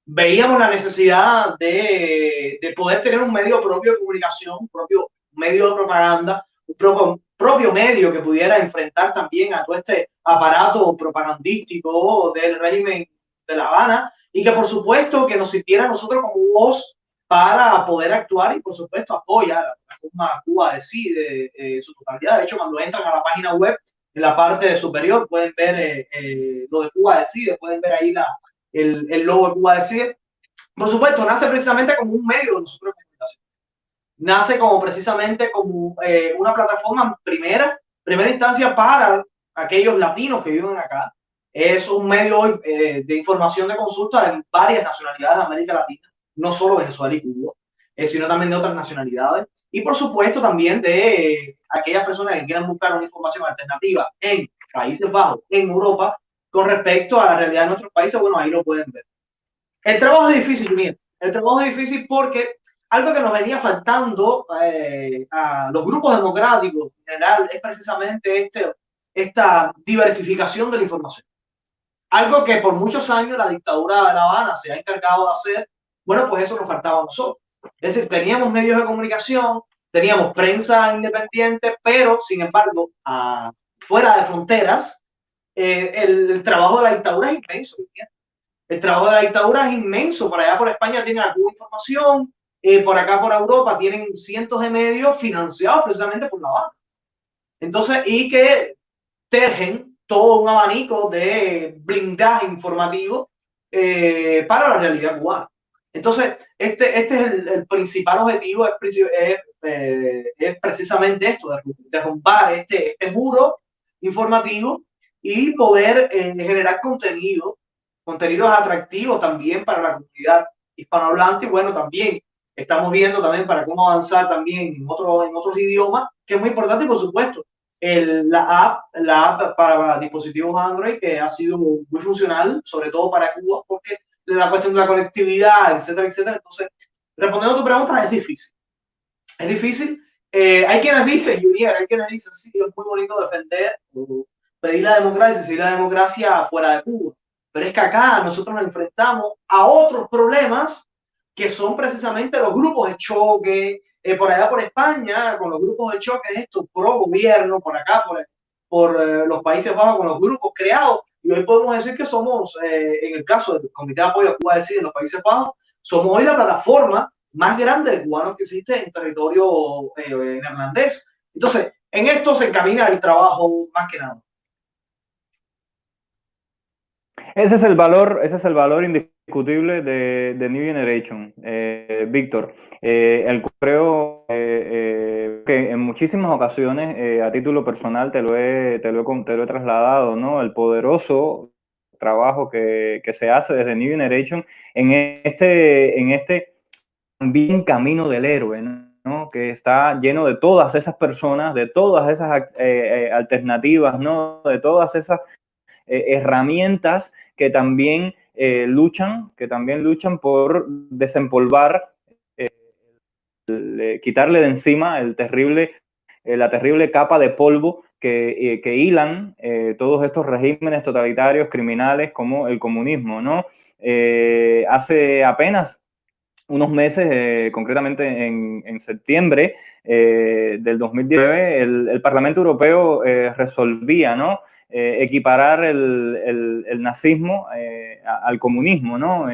veíamos la necesidad de poder tener un medio propio de comunicación, un propio medio de propaganda, un propio medio que pudiera enfrentar también a todo este aparato propagandístico del régimen de La Habana y que por supuesto que nos sirviera a nosotros como voz para poder actuar y por supuesto apoyar a la forma Cuba Decide su totalidad. De hecho, cuando entran a la página web, en la parte superior pueden ver lo de Cuba Decide, pueden ver ahí el logo de Cuba Decide. Por supuesto, nace precisamente como un medio de nosotros de comunicación. Nace como precisamente como una plataforma primera instancia para aquellos latinos que viven acá. Es un medio de información de consulta en varias nacionalidades de América Latina, no solo Venezuela y Cuba, sino también de otras nacionalidades. Y por supuesto también de aquellas personas que quieran buscar una información alternativa en Países Bajos, en Europa, con respecto a la realidad de nuestros países. Bueno, ahí lo pueden ver. El trabajo es difícil, Julián. El trabajo es difícil porque algo que nos venía faltando a los grupos democráticos en general es precisamente esta diversificación de la información. Algo que por muchos años la dictadura de La Habana se ha encargado de hacer. Bueno, pues eso nos faltaba a nosotros. Es decir, teníamos medios de comunicación, teníamos prensa independiente, pero sin embargo, fuera de fronteras, el trabajo de la dictadura es inmenso. ¿Entiendes? El trabajo de la dictadura es inmenso. Por allá por España tienen alguna información, por acá por Europa tienen cientos de medios financiados precisamente por La Habana. Entonces, y que tejen todo un abanico de blindaje informativo para la realidad cubana. Entonces, este es el principal objetivo, es precisamente esto, derrumbar este muro informativo y poder generar contenido contenidos atractivos también para la comunidad hispanohablante, y bueno, también estamos viendo también para cómo avanzar también en otros idiomas, que es muy importante, y por supuesto, la app para dispositivos Android, que ha sido muy funcional, sobre todo para Cuba, porque la cuestión de la conectividad, etcétera, etcétera. Entonces, respondiendo a tu pregunta, es difícil. Es difícil. Hay quienes dicen, Junior, hay quienes dicen, sí, es muy bonito defender o pedir la democracia, seguir la democracia fuera de Cuba. Pero es que acá nosotros nos enfrentamos a otros problemas que son precisamente los grupos de choque, por allá por España, con los grupos de choque de estos pro gobierno, por acá, por los Países Bajos, con los grupos creados. Y hoy podemos decir que somos, en el caso del Comité de Apoyo a Cuba Decide en los Países Bajos, somos hoy la plataforma más grande de cubanos que existe en territorio neerlandés. Entonces, en esto se encamina el trabajo más que nada. Ese es el valor indiscutible de New Generation, Víctor. Creo que en muchísimas ocasiones, a título personal, te lo he trasladado, ¿no? El poderoso trabajo que se hace desde New Generation en este también camino del héroe, ¿no? Que está lleno de todas esas personas, de todas esas alternativas, ¿no? De todas esas herramientas que también luchan por desempolvar, quitarle de encima la terrible capa de polvo que hilan todos estos regímenes totalitarios, criminales, como el comunismo, ¿no? Hace apenas unos meses, concretamente en septiembre del 2019, el Parlamento Europeo resolvía, ¿no? Equiparar el nazismo al comunismo, ¿no?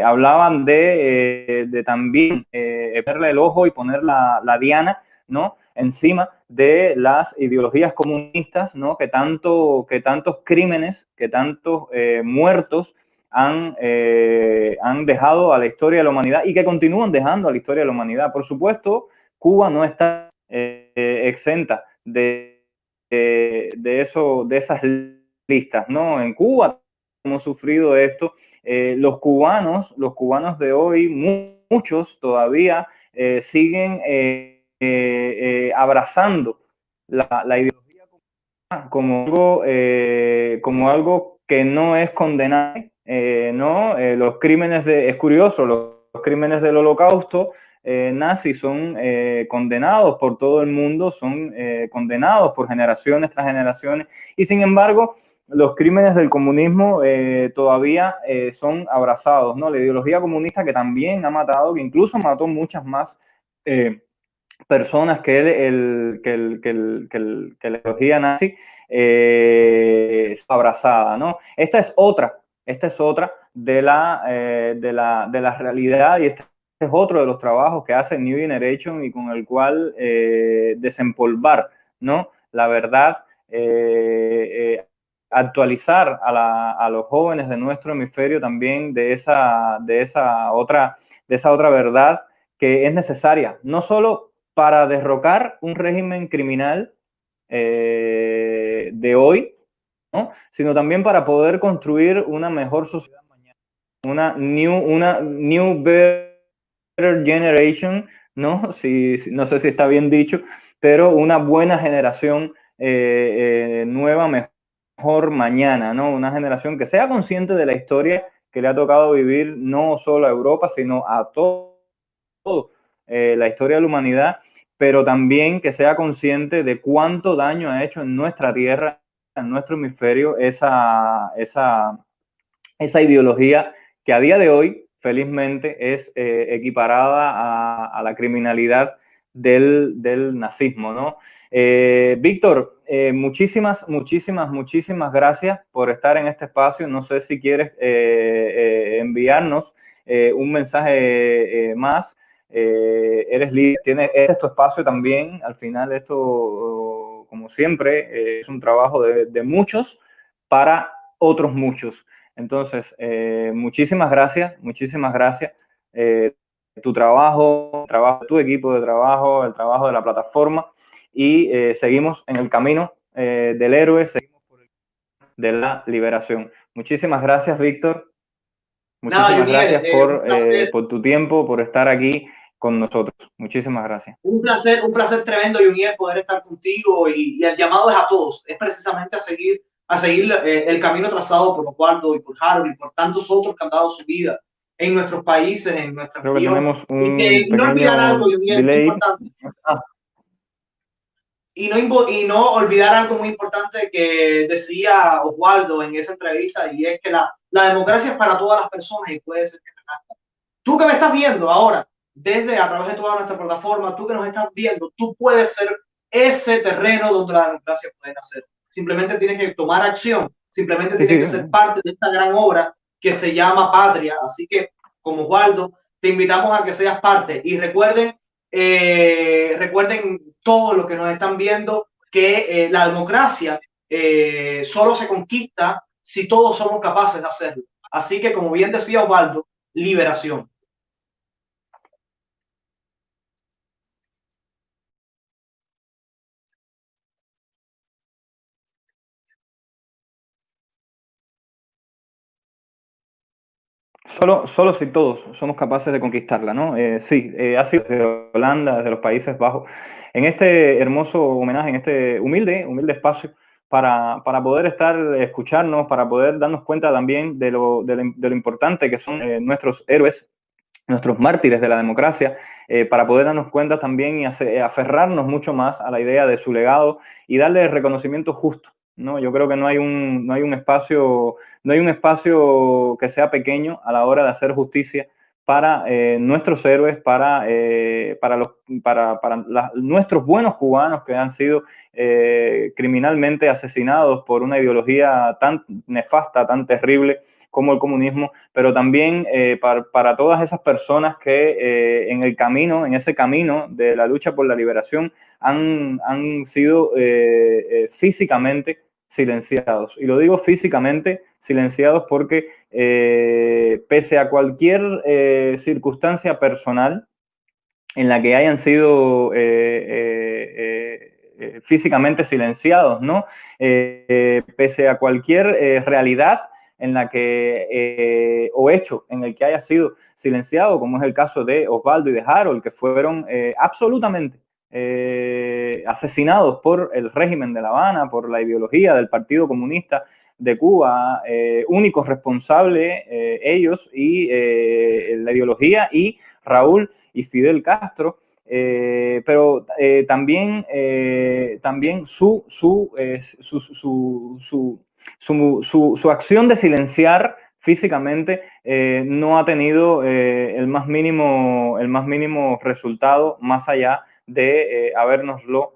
Hablaban de también verle el ojo y poner la diana, ¿no? Encima de las ideologías comunistas, ¿no? Que tantos crímenes, que tantos muertos han dejado a la historia de la humanidad y que continúan dejando a la historia de la humanidad. Por supuesto, Cuba no está exenta de esas listas, ¿no? En Cuba hemos sufrido esto. Los cubanos de hoy, muchos todavía siguen abrazando la ideología como algo que no es condenable, ¿no? Es curioso, los crímenes del Holocausto nazi son condenados por todo el mundo, son condenados por generaciones tras generaciones, y sin embargo, los crímenes del comunismo todavía son abrazados, ¿no? La ideología comunista, que también ha matado, que incluso mató muchas más personas que la ideología nazi, abrazada, ¿no? Esta es otra de la realidad, y este es otro de los trabajos que hace New Generation, y con el cual desempolvar, ¿no? La verdad, actualizar a los jóvenes de nuestro hemisferio también de esa otra verdad que es necesaria, no solo para derrocar un régimen criminal de hoy, ¿no? Sino también para poder construir una mejor sociedad mañana, una new better generation, ¿no? No sé si está bien dicho, pero una buena generación nueva, mejor mañana, ¿no? Una generación que sea consciente de la historia que le ha tocado vivir, no solo a Europa, sino a todo la historia de la humanidad, pero también que sea consciente de cuánto daño ha hecho en nuestra tierra, en nuestro hemisferio, esa ideología que a día de hoy, felizmente, es equiparada a la criminalidad del nazismo, ¿no? Víctor, muchísimas gracias por estar en este espacio. No sé si quieres enviarnos un mensaje más. Eres líder, este es tu espacio también. Al final, esto, como siempre, es un trabajo de muchos para otros muchos. Entonces, muchísimas gracias. Tu trabajo, tu equipo de trabajo, el trabajo de la plataforma, y seguimos en el camino del héroe, seguimos por el camino de la liberación. Muchísimas gracias, Víctor. Nada, Muchísimas Junior, gracias por tu tiempo, por estar aquí con nosotros. Muchísimas gracias. un placer tremendo, Junior, poder estar contigo y el llamado es a todos, es precisamente a seguir el camino trazado por Osvaldo y por Harold y por tantos otros que han dado su vida en nuestros países, en nuestra Creo que región. tenemos Y un no olvidar algo, pequeño Junior, muy delay. importante. Y no olvidar algo muy importante que decía Osvaldo en esa entrevista, y es que la democracia es para todas las personas y puede ser que tú que me estás viendo ahora, desde a través de toda nuestra plataforma, tú que nos estás viendo, tú puedes ser ese terreno donde la democracia puede nacer. Simplemente tienes que tomar acción, simplemente tienes que ser parte de esta gran obra que se llama Patria. Así que, como Osvaldo, te invitamos a que seas parte. Y recuerden todos los que nos están viendo que la democracia solo se conquista si todos somos capaces de hacerlo. Así que, como bien decía Osvaldo, liberación. Solo si todos somos capaces de conquistarla, ¿no? Sí, ha sido desde Holanda, desde los Países Bajos, en este hermoso homenaje, en este humilde espacio, para poder escucharnos, para poder darnos cuenta también de lo importante que son nuestros héroes, nuestros mártires de la democracia, para poder darnos cuenta también y aferrarnos mucho más a la idea de su legado y darle el reconocimiento justo, ¿no? Yo creo que no hay un espacio que sea pequeño a la hora de hacer justicia para nuestros héroes, para nuestros buenos cubanos que han sido criminalmente asesinados por una ideología tan nefasta, tan terrible como el comunismo, pero también para todas esas personas que en ese camino de la lucha por la liberación han sido físicamente silenciados. Y lo digo físicamente silenciados porque pese a cualquier circunstancia personal en la que hayan sido físicamente silenciados, ¿no? Pese a cualquier realidad en la que, o hecho en el que haya sido silenciado, como es el caso de Osvaldo y de Harold, que fueron absolutamente asesinados por el régimen de La Habana, por la ideología del Partido Comunista de Cuba, únicos responsables ellos y la ideología, y Raúl y Fidel Castro, pero también su acción de silenciar físicamente no ha tenido el más mínimo resultado más allá de habérnoslo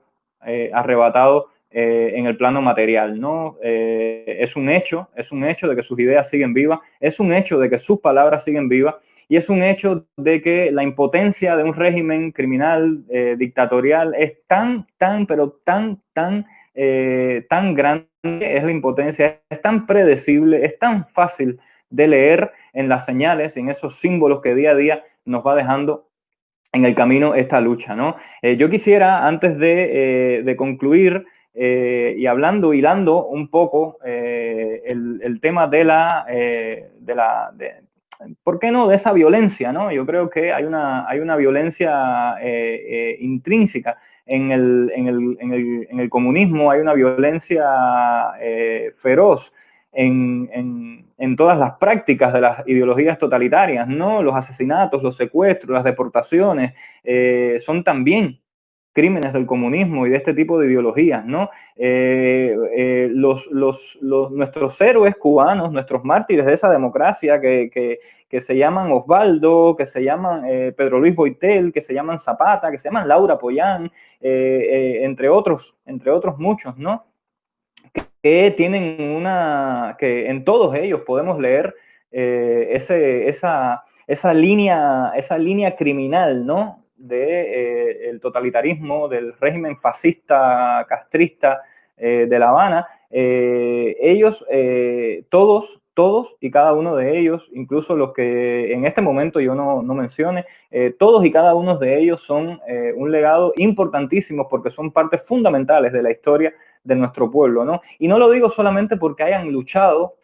arrebatado en el plano material, ¿no? Es un hecho de que sus ideas siguen vivas, es un hecho de que sus palabras siguen vivas, y es un hecho de que la impotencia de un régimen criminal dictatorial es tan grande, es la impotencia, es tan predecible, es tan fácil de leer en las señales, en esos símbolos que día a día nos va dejando en el camino esta lucha, ¿no? Yo quisiera, antes de concluir, y hilando un poco el tema ¿por qué no?, de esa violencia, ¿no? Yo creo que hay una violencia intrínseca en el comunismo, hay una violencia feroz en todas las prácticas de las ideologías totalitarias, ¿no? Los asesinatos, los secuestros, las deportaciones, son también crímenes del comunismo y de este tipo de ideologías, ¿no? Nuestros héroes cubanos, nuestros mártires de esa democracia que se llaman Osvaldo, que se llaman Pedro Luis Boitel, que se llaman Zapata, que se llaman Laura Pollán, entre otros muchos, ¿no? Que tienen que en todos ellos podemos leer esa línea criminal, ¿no?, de el totalitarismo, del régimen fascista, castrista de La Habana. Ellos, todos y cada uno de ellos, incluso los que en este momento yo no mencione, todos y cada uno de ellos son un legado importantísimo porque son partes fundamentales de la historia de nuestro pueblo, ¿no? Y no lo digo solamente porque hayan luchado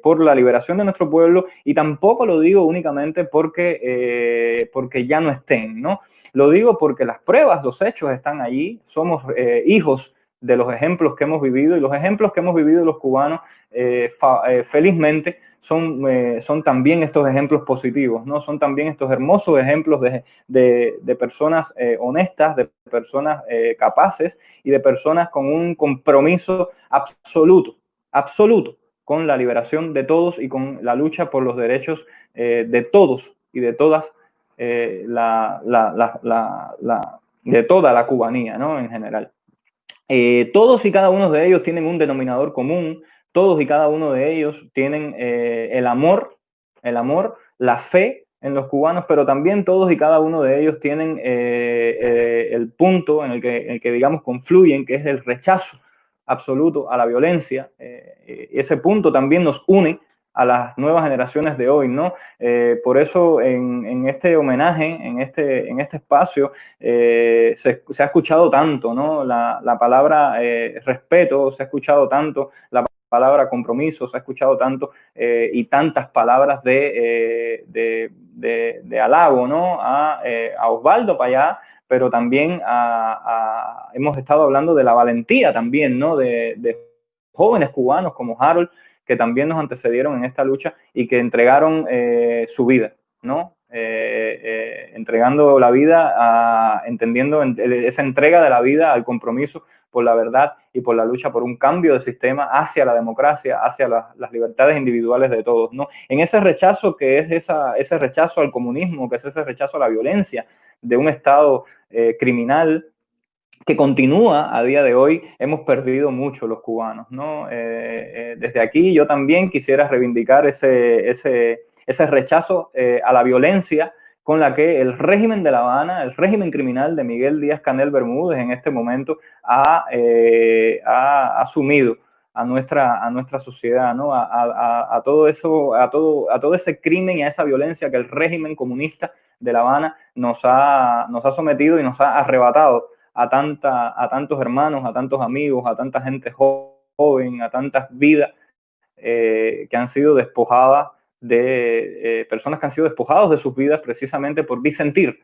por la liberación de nuestro pueblo, y tampoco lo digo únicamente porque ya no estén, ¿no? Lo digo porque las pruebas, los hechos están allí, somos hijos de los ejemplos que hemos vivido, y los ejemplos que hemos vivido los cubanos, felizmente, son también estos ejemplos positivos, ¿no? Son también estos hermosos ejemplos de personas honestas, de personas capaces y de personas con un compromiso absoluto con la liberación de todos y con la lucha por los derechos de todos y de todas, de toda la cubanía, ¿no? En general. Todos y cada uno de ellos tienen un denominador común, todos y cada uno de ellos tienen el amor, la fe en los cubanos, pero también todos y cada uno de ellos tienen el punto en el que, digamos, confluyen, que es el rechazo absoluto a la violencia. Ese punto también nos une a las nuevas generaciones de hoy, ¿no? Por eso en este homenaje, en este espacio, se ha escuchado tanto, ¿no? La palabra respeto, se ha escuchado tanto la palabra compromiso, se ha escuchado tanto y tantas palabras de halago, ¿no? A Osvaldo para allá, pero también hemos estado hablando de la valentía también, ¿no? De jóvenes cubanos como Harold, que también nos antecedieron en esta lucha y que entregaron su vida, ¿no? Entregando la vida, entendiendo esa entrega de la vida al compromiso por la verdad y por la lucha por un cambio de sistema hacia la democracia, hacia las libertades individuales de todos, ¿no? En ese rechazo que es ese rechazo al comunismo, que es ese rechazo a la violencia de un Estado criminal que continúa a día de hoy, hemos perdido mucho los cubanos, ¿no? Desde aquí yo también quisiera reivindicar ese rechazo a la violencia con la que el régimen de La Habana, el régimen criminal de Miguel Díaz-Canel Bermúdez en este momento ha asumido a nuestra sociedad, ¿no? A todo eso, a todo ese crimen y a esa violencia que el régimen comunista de La Habana nos ha sometido y nos ha arrebatado a tantos hermanos, a tantos amigos, a tanta gente joven, a tantas vidas que han sido despojadas personas que han sido despojados de sus vidas precisamente por disentir,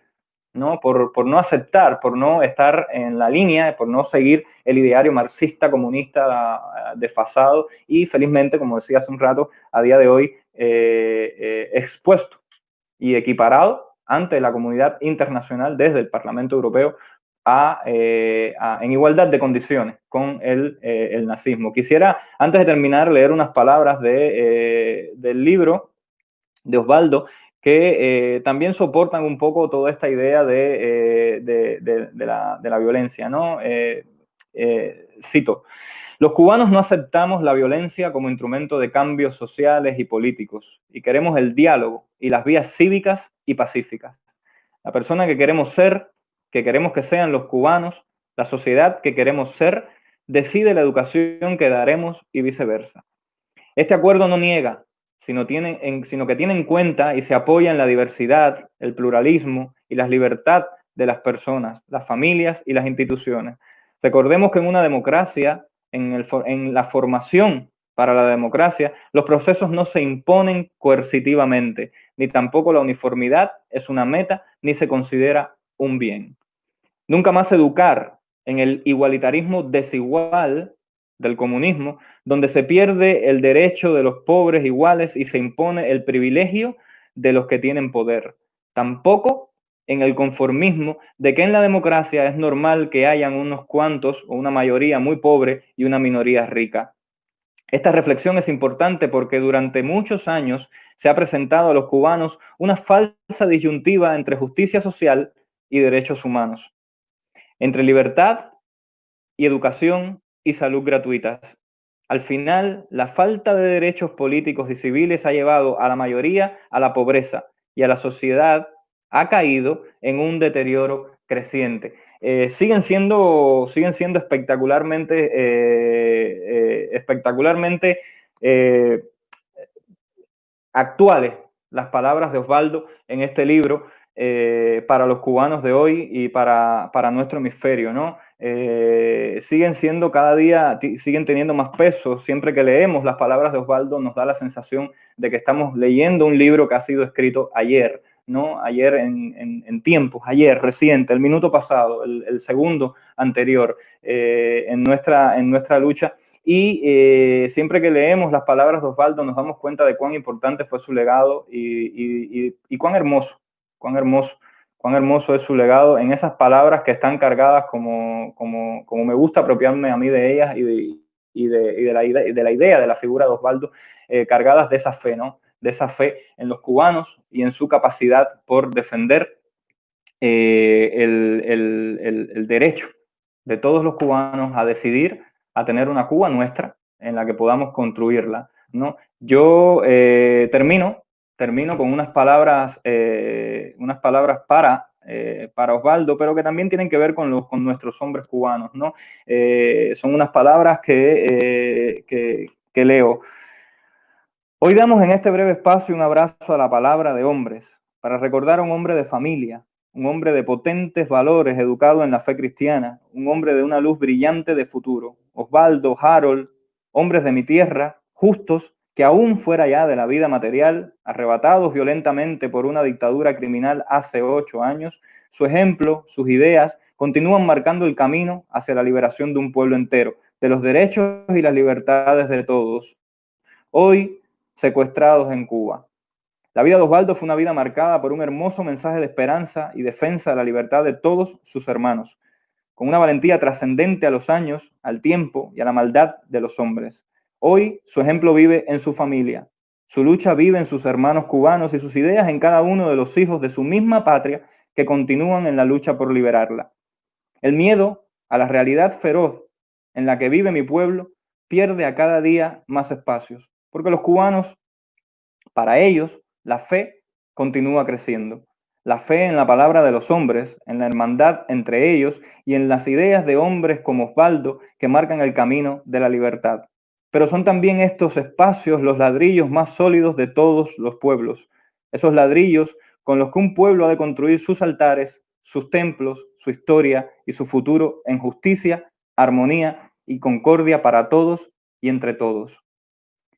¿no? Por no aceptar, por no estar en la línea, por no seguir el ideario marxista comunista desfasado y felizmente, como decía hace un rato, a día de hoy expuesto y equiparado ante la comunidad internacional desde el Parlamento Europeo en igualdad de condiciones con el nazismo. Quisiera, antes de terminar, leer unas palabras del libro de Osvaldo, que también soportan un poco toda esta idea de la violencia, ¿no? Cito: los cubanos no aceptamos la violencia como instrumento de cambios sociales y políticos, y queremos el diálogo y las vías cívicas y pacíficas. La persona que queremos ser, que queremos que sean los cubanos, la sociedad que queremos ser, decide la educación que daremos y viceversa. Este acuerdo no niega, sino que tiene en cuenta y se apoya en la diversidad, el pluralismo y la libertad de las personas, las familias y las instituciones. Recordemos que en una democracia, en la formación para la democracia, los procesos no se imponen coercitivamente, ni tampoco la uniformidad es una meta, ni se considera un bien. Nunca más educar en el igualitarismo desigual del comunismo, donde se pierde el derecho de los pobres iguales y se impone el privilegio de los que tienen poder. Tampoco en el conformismo de que en la democracia es normal que hayan unos cuantos o una mayoría muy pobre y una minoría rica. Esta reflexión es importante porque durante muchos años se ha presentado a los cubanos una falsa disyuntiva entre justicia social y derechos humanos, entre libertad y educación y salud gratuitas. Al final, la falta de derechos políticos y civiles ha llevado a la mayoría a la pobreza y a la sociedad ha caído en un deterioro creciente. Siguen siendo espectacularmente actuales las palabras de Osvaldo en este libro, para los cubanos de hoy y para nuestro hemisferio, ¿no? Siguen siendo cada día, siguen teniendo más peso. Siempre que leemos las palabras de Osvaldo nos da la sensación de que estamos leyendo un libro que ha sido escrito ayer, ¿no? Ayer en tiempos, ayer, reciente, el minuto pasado, el segundo anterior en nuestra lucha. Y siempre que leemos las palabras de Osvaldo nos damos cuenta de cuán importante fue su legado y cuán hermoso es su legado en esas palabras que están cargadas como me gusta apropiarme a mí de ellas y de la idea de la figura de Osvaldo, cargadas de esa fe, ¿no? De esa fe en los cubanos y en su capacidad por defender el derecho de todos los cubanos a decidir, a tener una Cuba nuestra en la que podamos construirla, ¿no? Yo termino con unas palabras para Osvaldo, pero que también tienen que ver con nuestros hombres cubanos, ¿no? Son unas palabras que leo. Hoy damos en este breve espacio un abrazo a la palabra de hombres, para recordar a un hombre de familia, un hombre de potentes valores, educado en la fe cristiana, un hombre de una luz brillante de futuro. Osvaldo, Harold, hombres de mi tierra, justos, que aún fuera ya de la vida material, arrebatados violentamente por una dictadura criminal hace 8 años, su ejemplo, sus ideas, continúan marcando el camino hacia la liberación de un pueblo entero, de los derechos y las libertades de todos. Hoy, secuestrados en Cuba. La vida de Osvaldo fue una vida marcada por un hermoso mensaje de esperanza y defensa de la libertad de todos sus hermanos, con una valentía trascendente a los años, al tiempo y a la maldad de los hombres. Hoy su ejemplo vive en su familia, su lucha vive en sus hermanos cubanos y sus ideas en cada uno de los hijos de su misma patria que continúan en la lucha por liberarla. El miedo a la realidad feroz en la que vive mi pueblo pierde a cada día más espacios, porque los cubanos, para ellos, la fe continúa creciendo. La fe en la palabra de los hombres, en la hermandad entre ellos y en las ideas de hombres como Osvaldo que marcan el camino de la libertad. Pero son también estos espacios los ladrillos más sólidos de todos los pueblos. Esos ladrillos con los que un pueblo ha de construir sus altares, sus templos, su historia y su futuro en justicia, armonía y concordia para todos y entre todos.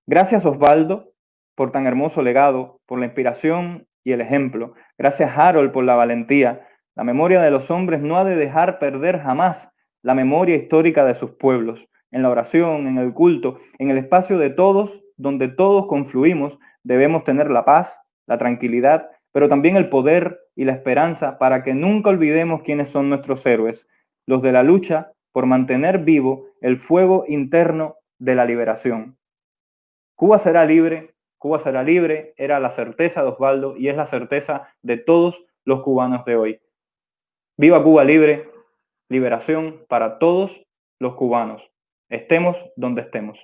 Gracias, Osvaldo, por tan hermoso legado, por la inspiración y el ejemplo. Gracias, Harold, por la valentía. La memoria de los hombres no ha de dejar perder jamás la memoria histórica de sus pueblos. En la oración, en el culto, en el espacio de todos, donde todos confluimos, debemos tener la paz, la tranquilidad, pero también el poder y la esperanza para que nunca olvidemos quiénes son nuestros héroes, los de la lucha por mantener vivo el fuego interno de la liberación. Cuba será libre, era la certeza de Osvaldo y es la certeza de todos los cubanos de hoy. Viva Cuba libre, liberación para todos los cubanos, estemos donde estemos.